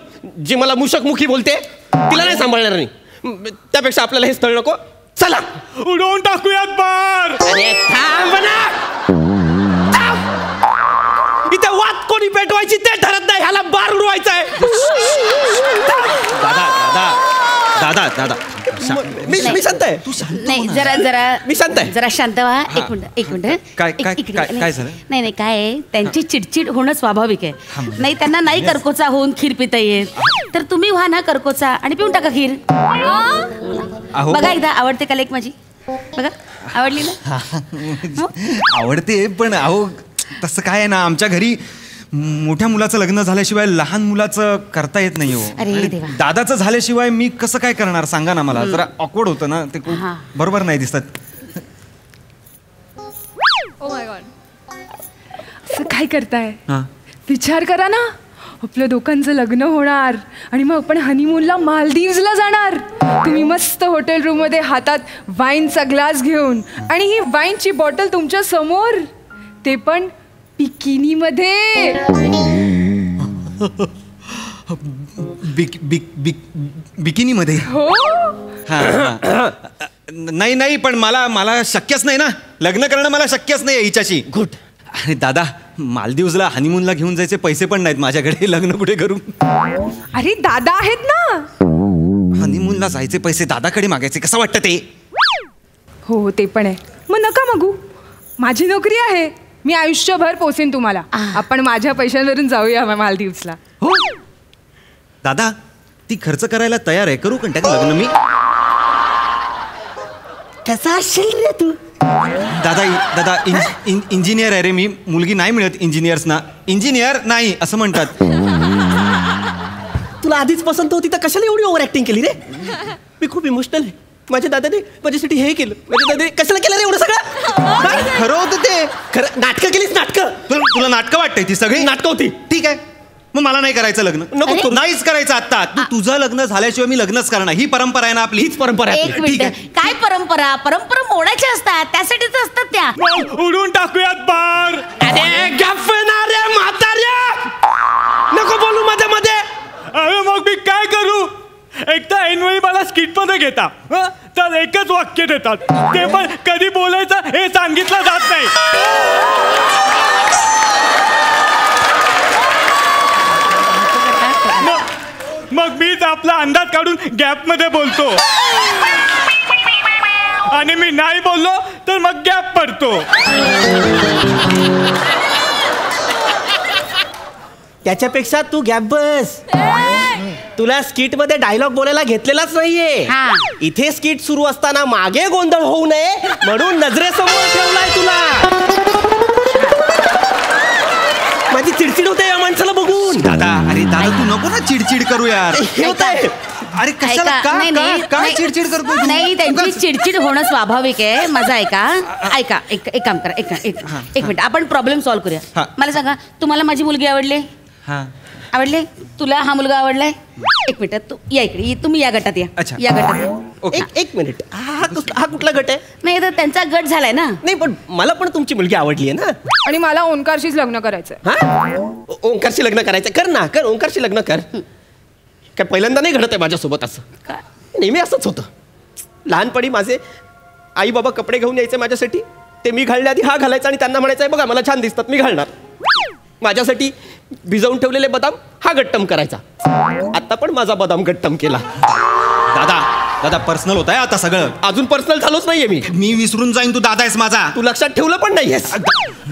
जी मला मुशकमुखी बोलते तिला नाही सांभाळणार नाही. त्यापेक्षा आपल्याला हे स्थळ नको. चला उडवून टाकूयात बार. अरे थांब ना, इथे वाद कोणी पेटवायची ते ठरत नाही, ह्याला बार उडवायचा आहे. दादा दादा मी शांत आहे. तू नाही, जरा मी शांत आहे. जरा शांत व्हा. एक मिनिट. काय झालं? नाही काय आहे, त्यांची चिडचिड होणं स्वाभाविक आहे. नाही त्यांना नाही करकोचा होऊन खीर पिता येत, तर तुम्ही व्हा ना करकोचा आणि पिऊन टाका खीर. बघा एकदा, आवडते का लेक माझी? बघा आवडली ना? आवडते, पण अहो तसं काय आहे ना, आमच्या घरी मोठ्या मुलाचं लग्न झाल्याशिवाय लहान मुलाचं करता येत नाही हो. अरे देवा. दादाचं झाल्याशिवाय मी कसं काय करणार सांगा ना मला. जरा ऑकवर्ड होतं ना ते, बरोबर नाही दिसत. ओ माय गॉड, असं काय करताय? विचार करा ना, आपल्या दोघांचं लग्न होणार आणि मग आपण हनीमूनला मालदीव्सला जाणार. तुम्ही मस्त हॉटेल रूम मध्ये हातात वाईनचा ग्लास घेऊन, आणि ही वाईनची बॉटल तुमच्या समोर, ते पण बिकिनी मध्ये. बिकिनी मध्ये? हो. नाही पण मला शक्यच नाही ना, लग्न करणं मला शक्यच नाही हिच्याशी. गुड. अरे दादा, मालदीवला हनीमूनला घेऊन जायचे पैसे पण नाहीत माझ्याकडे, लग्न कुठे करू? अरे दादा आहेत ना. हनीमूनला जायचे पैसे दादाकडे मागायचे, कसं वाटतं ते? हो ते पण आहे. मग नका मागू, माझी नोकरी आहे, मी आयुष्यभर पोसेन तुम्हाला. आपण माझ्या पैशांवरून जाऊया मालदीव्सला. हो दादा, ती खर्च करायला तयार आहे, करू कंटॅक्ट लग्न मी. कसा असेल रे तू? दादा इंजिनियर आहे रे मी, मुलगी नाही मिळत इंजिनियर्सना. इंजिनियर नाही असं म्हणतात. तुला आधीच पसंत होती तर कशाला एवढी ओव्हर ऍक्टिंग केली रे? मी खूप इमोशनल आहे. माझ्या दादाने माझ्यासाठी हे केलं, माझ्या दादाने कशाला केलं रे एवढं सगळं? खरं होतं ते. खरं नाटकं केलीस, नाटकं. तुला नाटकं वाटतंय ती सगळी? नाटकं होती. ठीक आहे, मग मला नाही करायचं लग्न. नको, नाहीच करायचं आता. तुझं लग्न झाल्याशिवाय मी लग्नच करणार. ही परंपरा आहे ना आपली, हीच परंपरा आहे. एक मिनिट, काय परंपरा? परंपरा मोडायच्या असतात, त्यासाठीच असतात त्या. उडून टाकूयात बार. अरे गप्पनारे म्हाताऱ्या, नको बोलू मध्ये मध्ये. अरे मग मी काय करू? एक तर ऐनवेळी मला स्किट मध्ये घेता, तर एकच वाक्य देतात, ते पण कधी बोलायचं हे सांगितलं जात नाही. मग मीच आपला अंदाज काढून गॅप मध्ये बोलतो, आणि मी नाही बोललो तर मग गॅप पडतो. त्याच्यापेक्षा तू गॅप बस. तुला स्किट मध्ये डायलॉग बोलायला घेतलेलाच नाहीये. इथे स्किट सुरू असताना मागे गोंधळ होऊ नये म्हणून नजरेसमोर ठेवलाय तुला. माझी चिडचिड होते या माणसाला बघून. अरे दादा तू नको ना चिडचिड करू यार. अरे कशाला काय चिडचिड करतो? नाही, त्यांची चिडचिड होणं स्वाभाविक आहे. माझं ऐका, एक काम करा, एक मिनिट, आपण प्रॉब्लेम सॉल्व्ह करूया. मला सांगा, तुम्हाला माझी मुलगी आवडली? आवडले? तुला हा मुलगा आवडलाय? एक मिनिट, तू या इकडे, तुम्ही या गटात या गटात. एक मिनिट, हा कुठला गट आहे? नाही तर त्यांचा गट झालाय ना. नाही पण मला पण तुमची मुलगी आवडली आहे ना. आणि मला ओंकारशीच लग्न करायचंय. ओंकारशी लग्न करायचं? कर ना, कर ओंकारशी लग्न कर. काय पहिल्यांदा नाही घडत आहे माझ्यासोबत असं? नेहमी असंच होतं. लहानपणी माझे आई बाबा कपडे घेऊन यायचे माझ्यासाठी, ते मी घालण्याआधी हा घालायचा आणि त्यांना म्हणायचं बघा मला छान दिसतात, मी घालणार. माझ्यासाठी भिजवून ठेवलेले बदाम हा गट्टम करायचा. आता पण माझा बदाम गट्टम केला. दादा दादा पर्सनल होत आहे आता सगळं. अजून पर्सनल झालोच नाहीये मी विसरून जाईन तू दादा आहेस माझा. तू लक्षात ठेवलं पण नाहीयेस.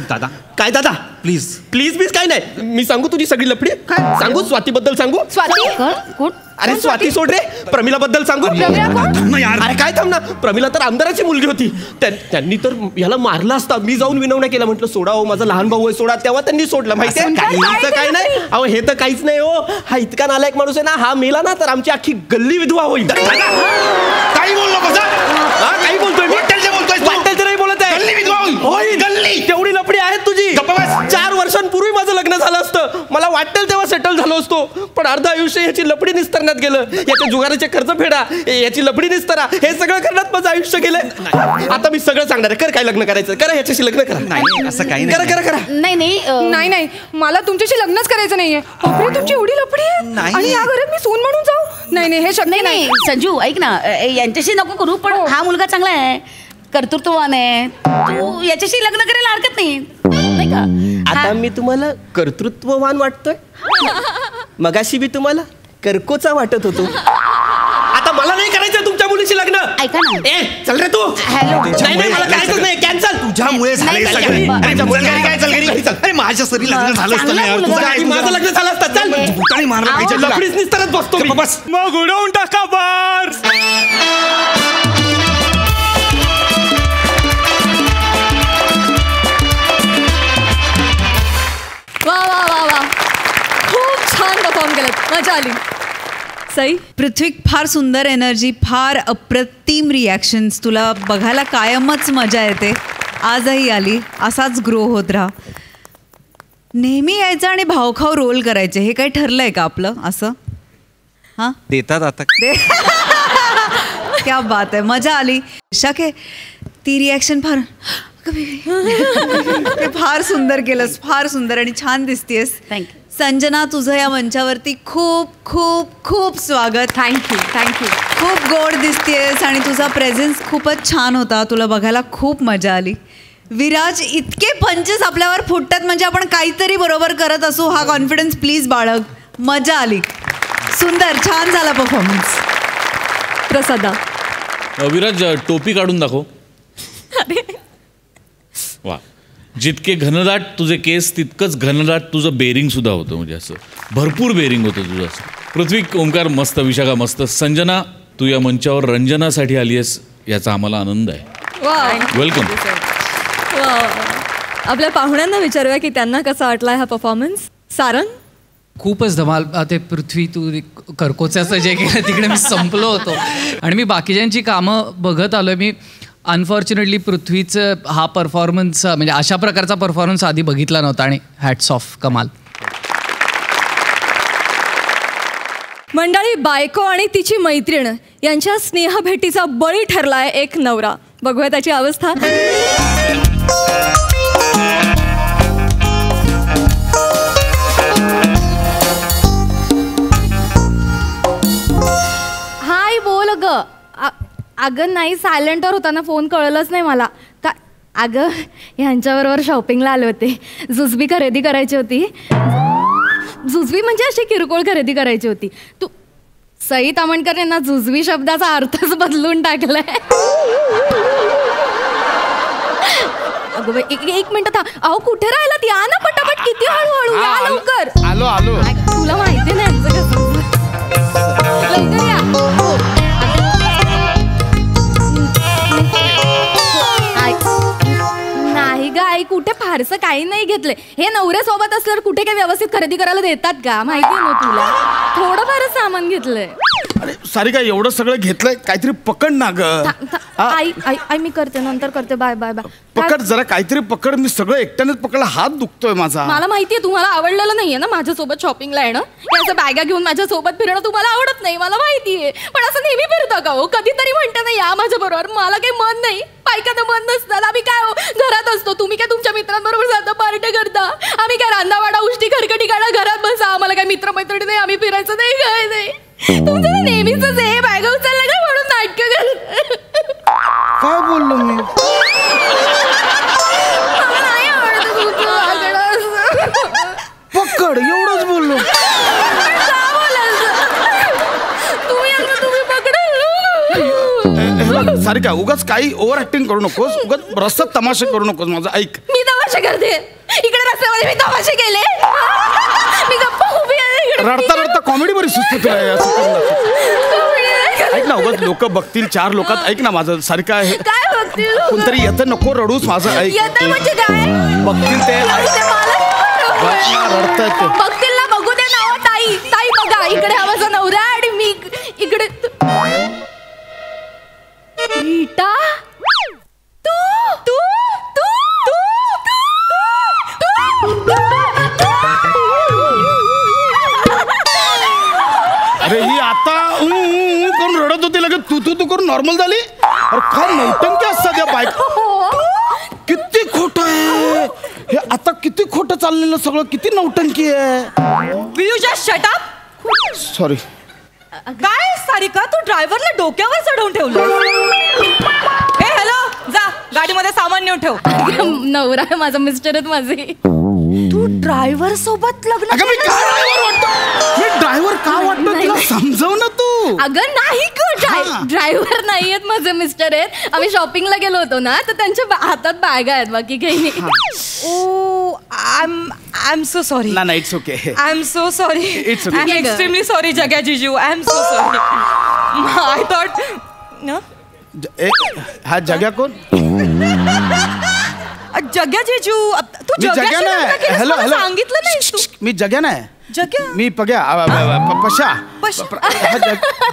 दादा काय दादा प्लीज प्लीज प्लीज काय नाही. मी सांगू तुझी सगळी लफडी. काय सांगू? स्वातीबद्दल सांगू? स्वाती कोण? अरे स्वाती सोड रे. प्रमिलाबद्दल सांगू? अरे काय थांब ना. प्रमिला तर आमदाराची मुलगी होती. त्यांनी तर याला मारला असता. मी जाऊन विनवण्या केला. म्हटलं सोडा हो, माझा लहान भाऊ आहे, सोडा. तेव्हा त्यांनी सोडलं. माहितीये काय नाही. अहो हे तर काहीच नाही हो. हा इतका नालायक माणूस आहे ना. हा मेला ना तर आमची अख्खी गल्ली विधवा होईल. काही बोललो काही बोलतोय मी? वाटेल नाही बोलत आहे. गल्ली तेवढी लपडी आहेत तुझी. 4 वर्षांपूर्वी माझं लग्न झालं असतं. मला वाटेल तेव्हा सेटल झालो असतो. पण अर्ध आयुष्य याची लपडी निस्तरण्यात गेलं. याच्या जुगाराचे खर्च फेडा, याची लपडी निस्तरा, हे सगळं करण्यात माझं आयुष्य गेलंय. आता मी सगळं सांगणार आहे. कर काय लग्न करायचं करा. याच्याशी लग्न करा. नाही असं काही नाही. करा करा. नाही नाही नाही मला तुमच्याशी लग्नच करायचं नाहीये. बापरे, तुमची एवढी लपडी आहे आणि या घरात मी सून म्हणून जाऊ? नाही नाही हे शक्य नाही. संजू ऐक ना, यांच्याशी नको करू. पण हा मुलगा चांगला आहे, कर्तृत्ववान आहे. तू याच्याशी लग्न करायला हरकत नाही का? आता मी तुम्हाला कर्तृत्ववान वाटतोय? मगाशी मी तुम्हाला कर्कोचा वाटत होतो. आता मला नाही करायचं तुमच्या मुलीशी लग्न. ऐका ना. चल रे तू. हॅलो. नाही मला करायचंच नाही. कॅन्सल. तुझ्यामुळे झाले सगळे. अरे माझ्या सरी लग्न झालं असतं ना यार. माझं लग्न झालं असतं. चल भुताने मारलं पाहिजे. लपडीच निस्तरत बसतो मी. बस मग उडवून टाका बार. वा वा वा वा, खूप छान परफॉर्म केलं, मजा आली. सई, पृथ्वी फार सुंदर एनर्जी, फार अप्रतिम रिॲक्शन्स. तुला बघायला कायमच मजा येते. आजही आली. असाच ग्रो होत राहा. नेहमी यायचं आणि भावखाव रोल करायचे. हे काही ठरलंय का आपलं असं? हां देतात आता. क्या बात आहे. मजा आली. शाके ती रिॲक्शन फार ते फार सुंदर केलंस. फार सुंदर आणि छान दिसतेस. थँक्यू. संजना, तुझं या मंचावरती खूप खूप खूप स्वागत. Thank you thank you. खूप गोड दिसतेस आणि तुझा प्रेझेन्स खूपच छान होता. तुला बघायला खूप मजा आली. विराज, इतके पंचेस आपल्यावर फुटतात म्हणजे आपण काहीतरी बरोबर करत असू. हा कॉन्फिडन्स प्लीज बाळग. मजा आली. सुंदर, छान झाला परफॉर्मन्स. प्रसादा. विराज, टोपी काढून दाखव. वा, जितके घनदाट तुझे केस तितकंच घनदाट तुझं बेरिंग सुद्धा होतं. म्हणजे असं भरपूर बेरिंग होतं तुझं. असं पृथ्वी, ओंकार मस्त, विशाखा मस्त. संजना, तू या मंचावर रंजनासाठी आली आहेस याचा आम्हाला आनंद आहे. वेलकम. आपल्या पाहुण्यांना विचारूया की त्यांना कसा वाटला हा परफॉर्मन्स. सारंग. खूपच धमाल. ते पृथ्वी, तू कर्कोच्याचं जे केलं तिकडे मी संपलो होतो आणि मी बाकीच्यांची कामं बघत आलो. मी अनफॉर्च्युनेटली पृथ्वीचं हा परफॉर्मन्स म्हणजे अशा प्रकारचा परफॉर्मन्स आधी बघितला नव्हता आणि हॅट्स ऑफ, कमाल. मंडळी, बायको आणि तिची मैत्रीण यांच्या स्नेहभेटीचा बळी ठरलाय एक नवरा. बघूया त्याची अवस्था. हाय, बोल ग. अगं नाही, सायलेंटवर होता ना फोन, कळलंच नाही मला. का अगं ह्यांच्याबरोबर शॉपिंगला आले होते. जुजबी खरेदी करायची होती. जुजबी म्हणजे अशी किरकोळ खरेदी करायची होती. तू सई तामणकर यांना जुजबी शब्दाचा अर्थच बदलून टाकलाय. अगं बाई, एक मिनिट था. अहो कुठे राहिलात? या ना पटापट. किती हळूहळू, या लवकर. आलो आलो. तुला माहिती नाही कसं. लवकर या. नाही ग आई, कुठे फारसं काही नाही घेतलंय. हे नवऱ्यासोबत असल्यावर कुठे काय व्यवस्थित खरेदी करायला देतात का? माहिती आहे ना तुला. थोडं फारच सामान घेतलंय. अरे सारिका, एवढं सगळं घेतलंय, काहीतरी पकड ना ग. आई आई आई मी करते, नंतर करते. Bye bye bye. पकड जरा, काहीतरी पकड. मी सगळं एकट्यानेच पकडलं, हात दुखतोय माझा. मला माहितीये तुम्हाला आवडलेलं नाहीये ना माझ्यासोबत शॉपिंगला येणं. असं बॅगा घेऊन माझ्यासोबत फिरणं तुम्हाला आवडत नाही, मला माहितीये. पण असं नेहमी फिरतं का हो? कधीतरी म्हणता ना या माझ्या बरोबर. मला काही मन नाही, बायकांना मन नसतात. आम्ही काय हो घरात असतो. तुम्ही काय तुमच्या मित्रांबरोबर जाता, पार्ट्या करता. आम्ही काय रांदावाडा उष्टी खरकटी काढा, घरात बसा. आम्हाला काय मित्रमैत्रिणी नाही, आम्ही फिरायचं नाही, काय नाही. तुमचं नेहमीच हे बॅगा उचललं का म्हणून नाटकं करत. काय बोललो मी? नाही आवडत तुझं. पकड, एवढंच बोललो. का बोलाल सारिका उगाच काही ओव्हर ऍक्टिंग करू नकोस, उगाच रस्त्यात तमाशे करू नकोस. माझं ऐक. मी तमाशे करते इकडे रस्त्यामध्ये, मी तमाशे केले. मी गप्पा उभी आहे इकडे. रडता रडता कॉमेडी बरी सुचते तुला हे असं करून. ऐक ना उगाच लोक बघतील 4 लोकात. ऐक ना माझं सारिका हे काय बघतील कोणतरी येतं, नको रडूस. माझं ऐक. येतं म्हणजे काय बघतील ते रडतायत ते. बघतील ना, बघू दे ना. ताई ताई बघा इकडे हा माझा नवरा आणि मी इकडे. रीटा तू तू तू अरे ही आता करून रडत होती, लगेच तू करून नॉर्मल झाली. अरे काय नौटंकी असतात या बाईक. किती खोटं आहे हे आता, किती खोटं चाललेलं सगळं, किती नौटंकी आहे. Will you just shut up. Sorry. काय सारिका, तू ड्रायव्हरला डोक्यावर चढवून ठेवलं. हे हॅलो, जा गाडीमध्ये सामान नेऊन ठेव. नवरा आहे माझा, मिस्टर आहेत माझे. तू ड्रायव्हर सोबत लग्न. अगं मी काय ड्रायव्हर वाटतो, मी ड्रायव्हर का वाटतो तुला समजव ना तू. अगं नाही ड्रायव्हर नाही आहेत माझे मिस्टर आहेत. आम्ही शॉपिंगला गेलो होतो ना, तर त्यांच्या हातात बॅग आहेत, बाकी काही नाही. Oh I am so sorry. नाही it's okay. I am so sorry. It's okay. I am extremely sorry Jagya जीजू. I am so sorry. I thought हा जग्या कोण. जग्या जीजू, तू मी जग्या नाही. हॅलो हॅलो, सांगितलं नाही तू. मी जग्या नाही. जग्या मी पग्या पशा.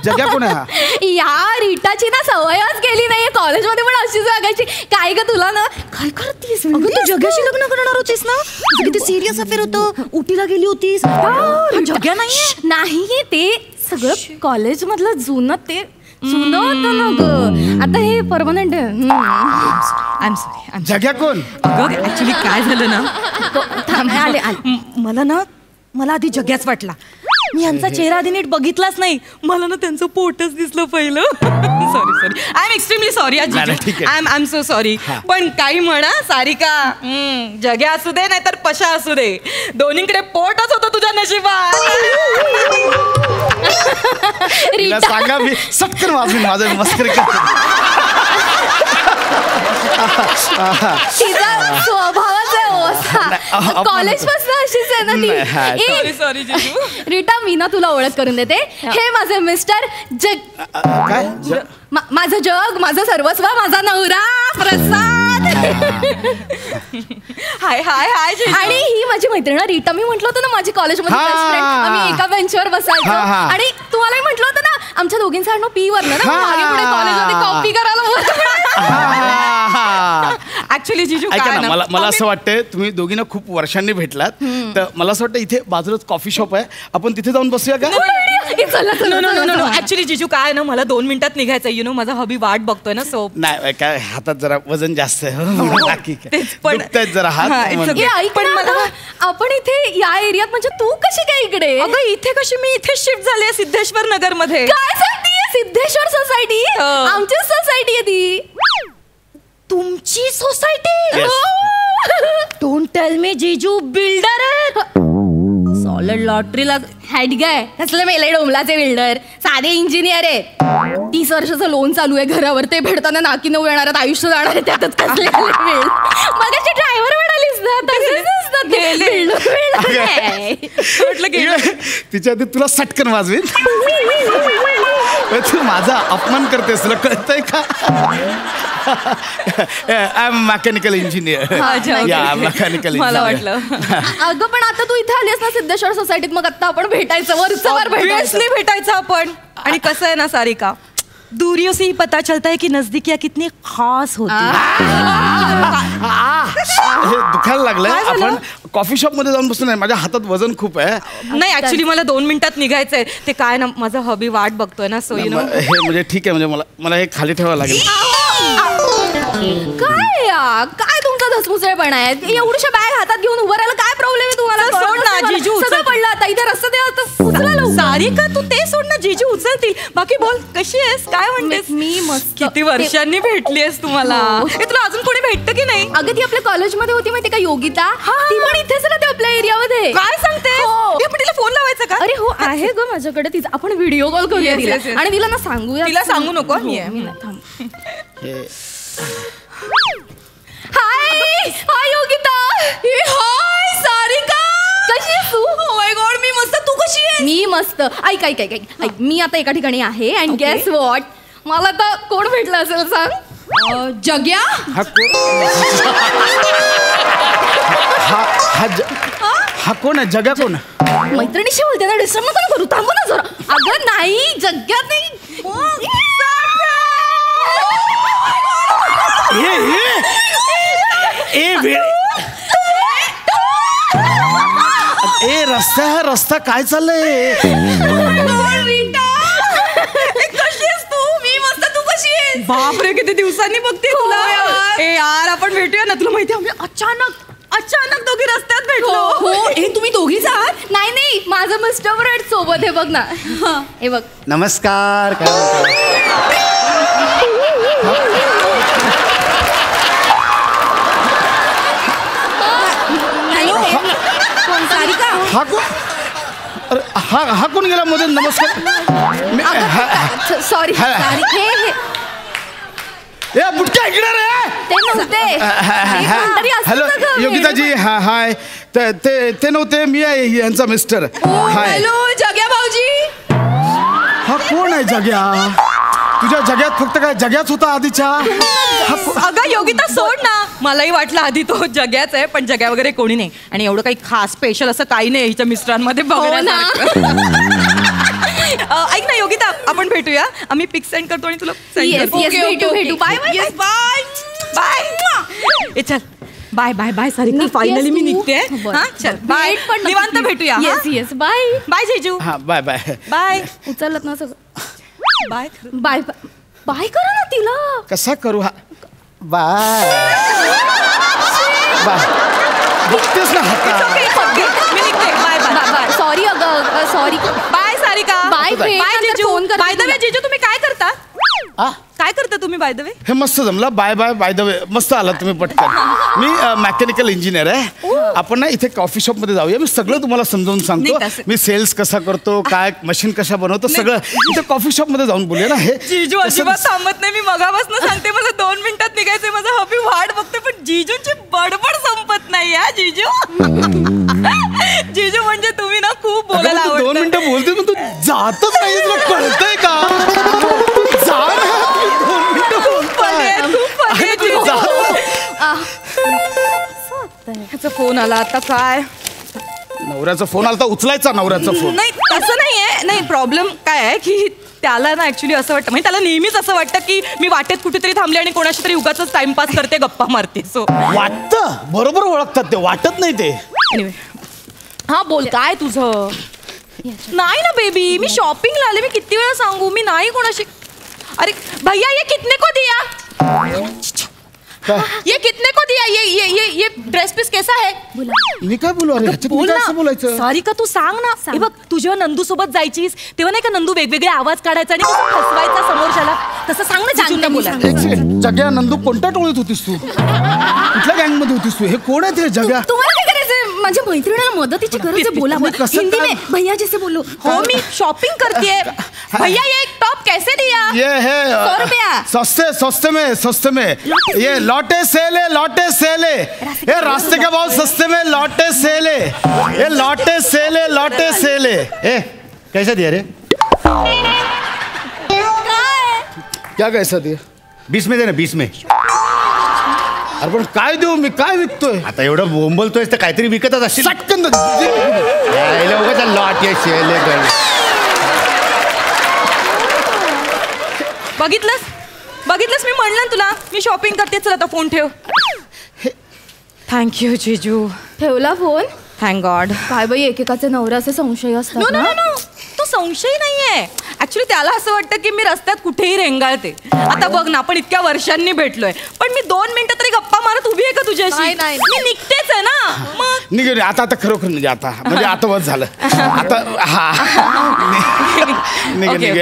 जग्या कोण आहे हा. या रीटाची ना सवयच गेली नाहीये, कॉलेजमध्ये पण अशीच वागायची. काय ग तुला ना, काय करतीस. अगं तू जग्याशी लग्न करणार होतीस ना. किती सिरियस अफेअर होतं, उटीला गेली होतीस. जग्या नाहीये. नाही ते सगळं कॉलेज मधलं जुनं, ते जुनं होतं ना ग. आता हे परमनंट आहे. I am sorry. जग्या कोण. अगं ऍक्च्युली काय झालं ना, मला आधी जग्याच वाटला. मी यांचा चेहरा आधी नीट बघितलाच नाही. मला ना त्यांचं पोटच दिसलं पहिलं. Sorry I am extremely sorry. I am so sorry. पण काही म्हणा सारिका, जग्या असू दे नाहीतर पशा असू दे, दोन्हीकडे पोटच होतं तुझ्या नशिबात. सांगा मी सटकन वाजून माझं मस्करी करतो. तिचा स्वभावच आहे कॉलेज पासून अशीच आहे ना ती. सॉरी रीटा, मी ना तुला ओळख करून देते. हे माझे मिस्टर काय माझं जग, माझं सर्वस्व, माझा नवरा प्रसाद. हाय हाय हाय. आणि ही माझी मैत्रीण रीटा. मी म्हटलं होतं ना माझी कॉलेजमध्ये बेस्ट फ्रेंड, आम्ही एका बेंचवर बसायचो. आणि तुम्हालाही म्हटलं होतं ना आमच्या दोघींचा आडनाव पी वर ना, मागे पुढे कॉलेजमध्ये कॉपी करायला. ऍक्च्युली जीजू मला असं वाटतंय तुम्ही दोघींना खूप वर्षांनी भेटलात, तर मला असं वाटतं इथे बाजूलाच कॉफी शॉप आहे, आपण तिथे जाऊन बसूया का. ऍक्च्युली जीजू काय ना, मला 2 मिनिटात निघायचं. यु नो माझा हॉबी वाट बघतोय ना. सो नाही काय हातात जरा वजन जास्त आहे. पण जरा हात. पण मला आपण इथे या एरियात, म्हणजे तू कशी काय इकडे. अगं इथे कशी, मी इथे शिफ्ट झाले सिद्धेश्वर नगर मध्ये. काय सांगतीये, सिद्धेश्वर सोसायटी. आमचीच सोसायटी आहे ती. तुमची सोसायटी. डोंट टेल मी जीजू बिल्डर आहे. सॉलिड लॉटरीला हेड गाय. कसले मेले डोंबलाचे बिल्डर, साधे इंजिनियर आहे. 30 वर्षाचं लोन चालू आहे घरावर, ते भेटताना नाकी नऊ येणार, आयुष्य जाणार आहे त्यातच. कसले बिल्ड. मगाशी ड्रायव्हर म्हणालीस ना, तिच्या आधी तुला सटकन वाजवेन. तू माझा अपमान करतेस, तुला कळतंय का. I am mechanical engineer. Mechanical engineer. अगं पण आता तू इथे आलीस ना सिद्धेश्वर सोसायटीत, मग आता आपण भेटायचं, वरचवर भेटायचं आपण. आणि कसं आहे ना सारिका, दूरियों से ही पता चलता है कि नजदीकियां कितनी खास होती हे दुखायला लागलंय. आपण कॉफी शॉप मध्ये जाऊन बसून नाही, माझ्या हातात वजन खूप आहे. नाही ऍक्च्युली मला 2 मिनिटात निघायचंय. ते काय ना, माझा हॉबी वाट बघतोय ना. सो यू नो हे म्हणजे ठीक आहे, म्हणजे मला हे खाली ठेवावं लागेल. काय तुमचा धसमुसळपणा आहे. एवढ्याशा बॅग हातात घेऊन उभं राहायला काय प्रॉब्लेम आहे तुम्हाला. सोड ना जीजू, सगळं पडलं आता इथे रस्ता. सारिका तू ते सोड ना, जीजू उचलतील. बाकी बोल, कशी आहेस, काय म्हणतेस? मी मस्त. किती वर्षांनी भेटलीयस तुम्हाला. तुला अजून कोणी भेटतं की नाही? अगं ती आपल्या कॉलेजमध्ये होती माहिती का, योगिता. ती पण इथेच राहते आपल्या एरियामध्ये. काय सांगते? आपण तिला फोन लावायचा का? अरे हो आहे ग माझ्याकडे तिचा. आपण व्हिडिओ कॉल करूया तिला आणि तिला ना सांगूया. तिला सांगू नको. हाय हाय योगिता. हाय सारिका. कशी आहेस तू? ओ माय गॉड मी मस्त. तू कशी आहेस? मी मस्त. ऐक ऐक ऐक ऐक मी आता एका ठिकाणी आहे अँड गेस व्हॉट, मला आता कोण भेटलं असेल सांग? जग्या. हा कोण आहे? जग्या कोण? मैत्रिणीशी बोलते ना, डिस्टर्ब नको करू. थांबू ना जरा. अगं नाही जग्या नाही. रस्ता काय चाललंय? कशी आहेस तू? मी मस्त. तू कशी आहेस? बापरे किती दिवसांनी बघते तुला. ए यार आपण भेटूया ना. तुला माहिती आम्ही अचानक दोघी रस्त्यात भेटलो. हो तुम्ही दोघीच आहात? नाही नाही माझं मिस्टर फ्रेंड सोबत. हे बघ ना, हे बघ. नमस्कार. हा कोण? अरे हा कोण गेला मध्ये? नमस्कार. सॉरी ए बुटका इकडे रे. ते नव्हते. हॅलो योगिताजी. हाय. ते नव्हते, मी आहे यांचा मिस्टर. हाय. हॅलो जग्या भाऊजी. हा कोण आहे जग्या? तुझ्या जग्यात फक्त काय जग्याच होता आधीच्या? अगं योगिता सोड ना. मलाही वाटलं आधी तो जग्याच आहे, पण जग्या वगैरे कोणी नाही. आणि एवढं काही खास स्पेशल असं काही नाही हिच्या मिस्टरांमध्ये बघण्यासारखं. ऐक ना योगिता, आपण भेटूया. आम्ही पिक्स सेंड करतो आणि तुला भेटू. Bye bye bye bye. चल bye bye bye. Sarika finally मी निघते. चल बाय. निवांत भेटूया. येस बाय बाय जीजू. Bye bye bye. उचलत ना सगळं. बाय बाय बाय करा ना तिला. कसा करू? हा बाय बाय. बघतेस ना मी निघते. Bye bye. सॉरी अगं sorry. Bye Sarika. Bye bye जीजू. बाय द वे जीजू तुम्ही काय करता? काय करता तुम्ही बाय द वे? हे मस्त जमलं. Bye bye. By the way मस्त आला तुम्ही पटकन. मी मेकॅनिकल इंजिनियर आहे. आपण ना इथे कॉफी शॉप मध्ये जाऊया. मी सगळं तुम्हाला समजावून सांगतो. मी सेल्स कसा करतो, काय मशीन कशा बनवतो, सगळं इथे कॉफी शॉप मध्ये जाऊन बोलूया ना. हे जीजू अजिबात थांबत नाही. मी मगापासून सांगते मला 2 मिनिटात निघायचंय. माझा हबी वाट बघते, पण जीजूची बडबड संपत नाही या जीजू. जीजू म्हणजे तुम्ही ना खूप बोलायला आवडतं. 2 मिनिटं बोलते पण तू जातच नाही. तुला कळतंय का? ह्याचा फोन आला आता. काय नवऱ्याचा फोन आला तर उचलायचा नवऱ्याचा फोन. नाही तसं नाहीये. नाही प्रॉब्लेम काय आहे की त्याला ना ऍक्च्युली असं वाटतं, म्हणजे त्याला नेहमीच असं वाटतं की मी वाटेत कुठेतरी थांबले आणि कोणाशी तरी उगाच टाइमपास करते, गप्पा मारते. सो वाटतं बरोबर ओळखतात ते, वाटत नाही ते. हा बोल काय तुझं? नाही ना बेबी, मी शॉपिंगला आले. मी किती वेळा सांगू, मी नाही कोणाशी. अरे भैया ये कितने को दिया? ये कितने को दिया? ये ड्रेस पीस कैसा है? मी काय बोलू? अरे बोल ना. बोलायचं? सारिका तू सांग ना. हे बघ तू जेव्हा नंदू सोबत जायचीस तेव्हा नाही का नंदू वेगवेगळे आवाज काढायचा आणि फसवायचा समोरच्याला, तसं सांग ना. जीजूंना बोला. जग्या नंदू कोणत्या टोळीत होतीस तू? कुठल्या गँग मध्ये होतीस तू? हे कोण आहे ते जग्या? तुम्हाला काय करायचं? माझ्या मैत्रिणीला मदतीची गरज आहे. बोला हिंदी में भैया जैसे बोलो. हो मी शॉपिंग करते. भैया ये टॉप कैसे दिया? ये है 100 रुपया. सस्ते में ये लौटे सेले. ये रास्ते के बहुत सस्ते में लौटे सेले. ये लौटे सेले. ए कैसा दिया रे? क्या कैसा दिया? 20 में दे ना. 20 में. अरे पण काय देऊ मी? काय विकतोय आता? एवढं बोंबलतोयस तर काहीतरी विकतच असशील. सटकन लॉटे सेले. बघितलंस मी म्हणलं तुला मी शॉपिंग करते. चल आता फोन ठेव. थँक्यू जीजू. ठेवला फोन? Thank God. काय बाई एकेकाचे नवऱ्याचे संशय असतात ना. तो संशय नाहीये. ऍक्च्युली त्याला असं वाटतं की मी रस्त्यात कुठेही रेंगाळते. आता बघ ना, आपण इतक्या वर्षांनी भेटलोय, पण मी 2 मिनिटं तरी गप्पा मारत उभी आहे का तुझ्याशी? मी निघतेच आहे ना. मग निघून आता खरोखर म्हणजे आता बस झालं आता.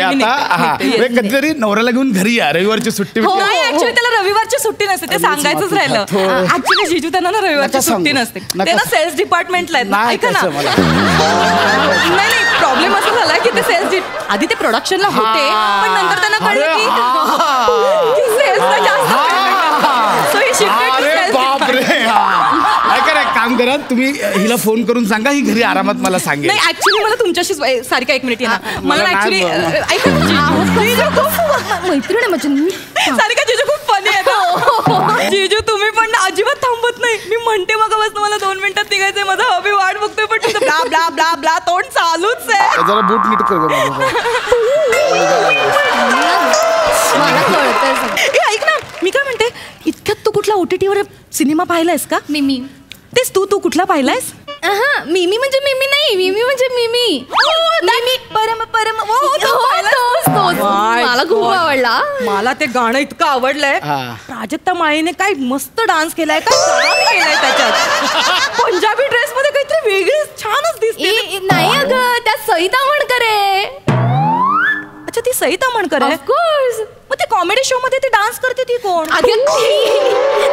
आता कधीतरी नवऱ्याला घेऊन घरी या, रविवारची सुट्टी. नाही, ऍक्च्युली त्याला रविवारची सुट्टी नसते, ते सांगायचंच राहिलं. ऍक्च्युली जिजू त्यांना ना रविवारची सुट्टी नसते, ते ना सेल्स डिपार्टमेंटला आहेत. ऐका ना, नाही प्रॉब्लेम असा झाला की ते सेल्स आधी ते प्रोडक्शनला होते, पण नंतर त्यांना कळलं की सेल्सला जास्त सो ही शिफ्टेड टू ऐका ना, काम करा तुम्ही हिला फोन करून सांगा, ही घरी आरामात मला सांगेल. नाही, ऍक्च्युली मला तुमच्याशी सारिका 1 मिनिट मला ऍक्च्युली मैत्रीण आहे माझी सारिका. जिजू खूप फनी आहे. जिजू तुम्ही पण अजिबात थांबत नाही. मी म्हणते मग मला 2 मिनिटात निघायचंय, माझा हबी वाट बघतोय, पण तुझं ब्ला ब्ला ब्ला ब्ला तोंड चालूच आहे. जरा बूट नीट कर. ऐक ना, मी काय म्हणते, इतक्यात तू कुठला OTTवर सिनेमा पाहिलायस का? मिमी. तेच तू कुठला पाहिलायस? मिमी म्हणजे मिमी नाही, मिमी म्हणजे मिमी. मला खूप आवडला. मला ते गाणं इतकं आवडलंय. प्राजक्ता माळीने काय मस्त डान्स केलाय, काय काम केलंय त्याच्यात. पंजाबी ड्रेस मध्ये काहीतरी वेगळी छानच दिसते. नाही अगं, त्या सई तामणकर आहे. अच्छा, ती सई तामणकर आहे. ऑफकोर्स. मग ते कॉमेडी शो मध्ये ती डान्स करते, ती कोण?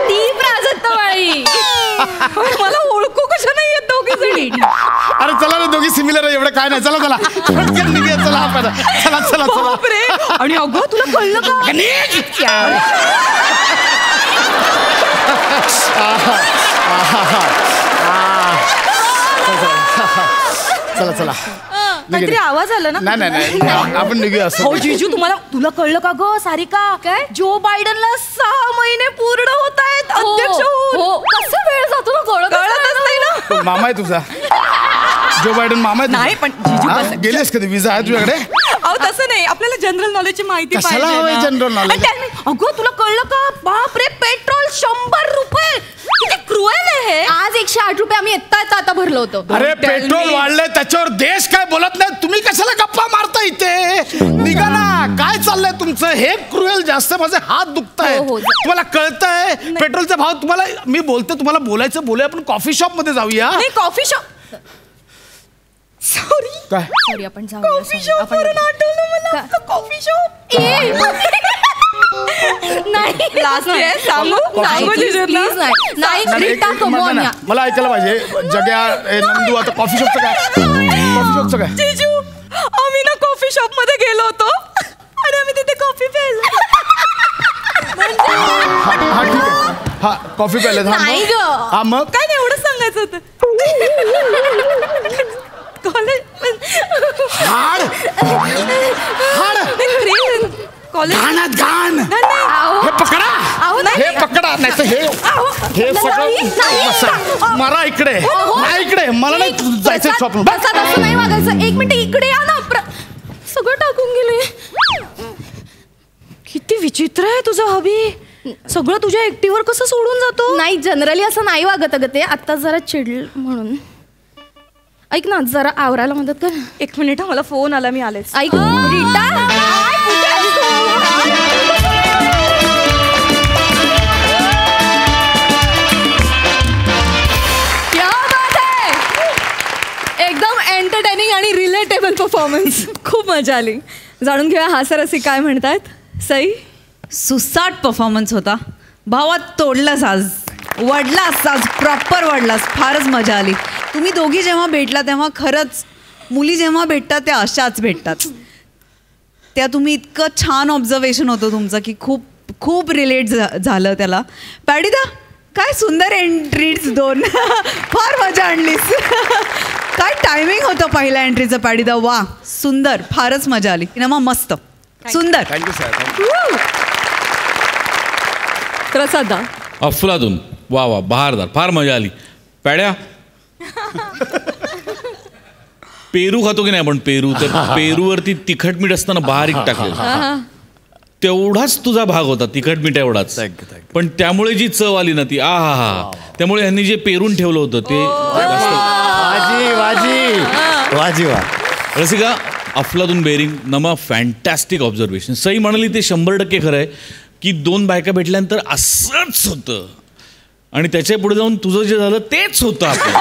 ती प्राजक्ता माळी. मला ओळखू कशा नाही येत दोघी जणी. अरे चला ना, दोघी सिमिलर आहे, एवढं काय नाही. चला चला चला चला चला. आणि अगं तुला कळलं का? चला चला. काहीतरी आवाज आला ना? नाही आपण निघूया असं. हो जिजू, तुला कळलं का ग सारिका? काय? जो बायडनला 6 महिने पूर्ण होत आहेत अध्यक्ष होऊन. कसा वेळ जातो ना, कळतच नाही ना. मामा आहे तुझा जो बायडन, मामा आहे. नाही पण जिजू गेलेस कधी? विजा आहे तुझ्याकडे? अहो तसं नाही, आपल्याला जनरल नॉलेजची माहिती पाहिजे. General knowledge? अगं तुला कळलं का? बाप रे, पेट्रोल 100 रुपये. किती क्रुएल आहे. आज 108 रुपये आम्ही आता भरलो होतो. अरे पेट्रोल वाढलंय, त्याच्यावर देश काय बोलत नाही. तुम्ही कशाला गप्पा मारता इथे? निघा ना, काय चाललंय तुमचं? हे क्रुएल जास्त, माझे हात दुखताय. तुम्हाला कळतंय पेट्रोलचा भाव? तुम्हाला मी बोलतो, तुम्हाला बोलायचं आपण कॉफी शॉप मध्ये जाऊया. नाही, कॉफी शॉप. सॉरी आपण जाऊ. कॉफी शॉप वरून आठवलं मला. कॉफी शॉप नाही, लास्ट आहे. सांगू जिजू नाही. मला ऐकायला पाहिजे. जग्या नंदू, आता कॉफी शॉपचं काय? जिजू, आम्ही ना कॉफी शॉप मध्ये गेलो होतो आणि आम्ही तिथे कॉफी प्यायला. हा ठीक आहे. हा कॉफी प्यायला. हा मग काय नाही, एवढंच सांगायचं होतं. कॉलेज पकडा नाही तर हे सगळं मारा. इकडे मला नाही जायचं शॉपला. असं नाही वागायचं. 1 मिनिट इकडे या ना. सगळं टाकून गेले. किती विचित्र आहे तुझं हबी. सगळं तुझ्या एकटीवर कसं सोडून जातो? नाही, जनरली असं नाही वागत अगं ते. आता जरा चिडल म्हणून. ऐक ना, जरा आवरायला मदत कर. 1 मिनिट, मला फोन आला, मी आलेच. ऐक रीटा, क्या बात आहे. एकदम एंटरटेनिंग आणि रिलेटेबल परफॉर्मन्स. खूप मजा आली. जाणून घेऊया हास्यरसिक काय म्हणतात. सई, सुसाट परफॉर्मन्स होता. भावात तोडलास आज, वडलास आज, प्रॉपर वडलास. फारच मजा आली. तुम्ही दोघी जेव्हा भेटला तेव्हा खरंच मुली जेव्हा भेटतात त्या अशाच भेटतात. त्या तुम्ही इतकं छान ऑब्झर्वेशन होतं तुमचं की खूप खूप रिलेट झालं त्याला. पॅडिदा, काय सुंदर एंट्रीज 2. फार मजा आणलीस. काय टायमिंग होतं पहिल्या एंट्रीचं पॅडिदा. वा, सुंदर, फारच मजा आली. सिनेमा मस्त, सुंदर. Thank you sir. प्रसादा, अफलातून, वा वा, बहारदार, फार मजा आली. पॅड्या, पेरू खातो की नाही आपण? पेरू, तर पेरूवरती तिखट मीठ असताना बारीक टाकलेलं, तेवढाच तुझा भाग होता. तिखट मीठ एवढाच, पण त्यामुळे जी चव आली ना ती, आहा. त्यामुळे ह्यांनी जे पेरून ठेवलं होतं ते वाजी वाजी वाजी वा. रसिका, अफलातून बेरिंग नमा फॅन्टॅस्टिक ऑब्झर्वेशन. सई म्हणाली ते 100% खरं आहे की 2 बायका भेटल्यानंतर असंच होतं आणि त्याच्या पुढे जाऊन तुझं जे झालं तेच होतं. आपलं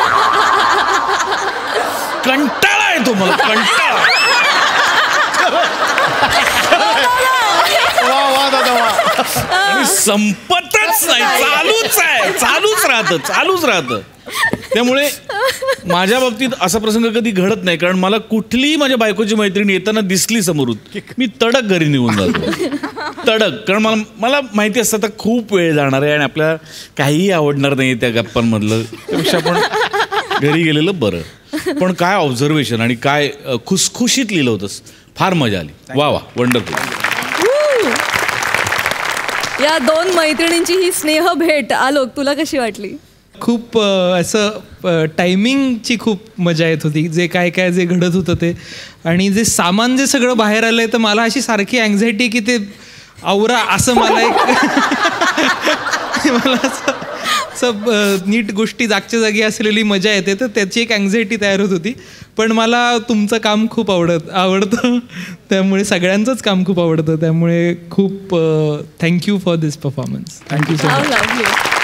कंटाळा येतो मला, कंटाळा. आणि संपतच नाही, चालूच राहतं. त्यामुळे माझ्या बाबतीत असा प्रसंग कधी घडत नाही, कारण मला कुठलीही माझ्या बायकोची मैत्रीण येताना दिसली समोरून मी तडक घरी निघून जातो, तडक. कारण मला माहिती असतं तर खूप वेळ जाणार आहे आणि आपल्याला काहीही आवडणार नाही त्या गप्पांमधलं, त्यापेक्षा आपण घरी गेलेलं बरं. पण काय ऑब्झर्वेशन आणि काय खुसखुशीत लिहिलं होतंस, फार मजा आली. वा वा, वंडरफुल. या 2 मैत्रिणींची ही स्नेह भेट आलोक तुला कशी वाटली? खूप असं टायमिंगची खूप मजा येत होती. जे काय जे घडत होतं ते, आणि जे सामान जे सगळं बाहेर आलं आहे, तर मला अशी सारखी अँझायटी की ते आवरा असं मला मला असं नीट गोष्टी जागच्या जागी असलेली मजा येते, तर त्याची एक अँझायटी तयार होत होती. पण मला तुमचं काम खूप आवडतं, त्यामुळे सगळ्यांचंच काम खूप आवडतं, त्यामुळे खूप thank you for this performance. Thank you so much.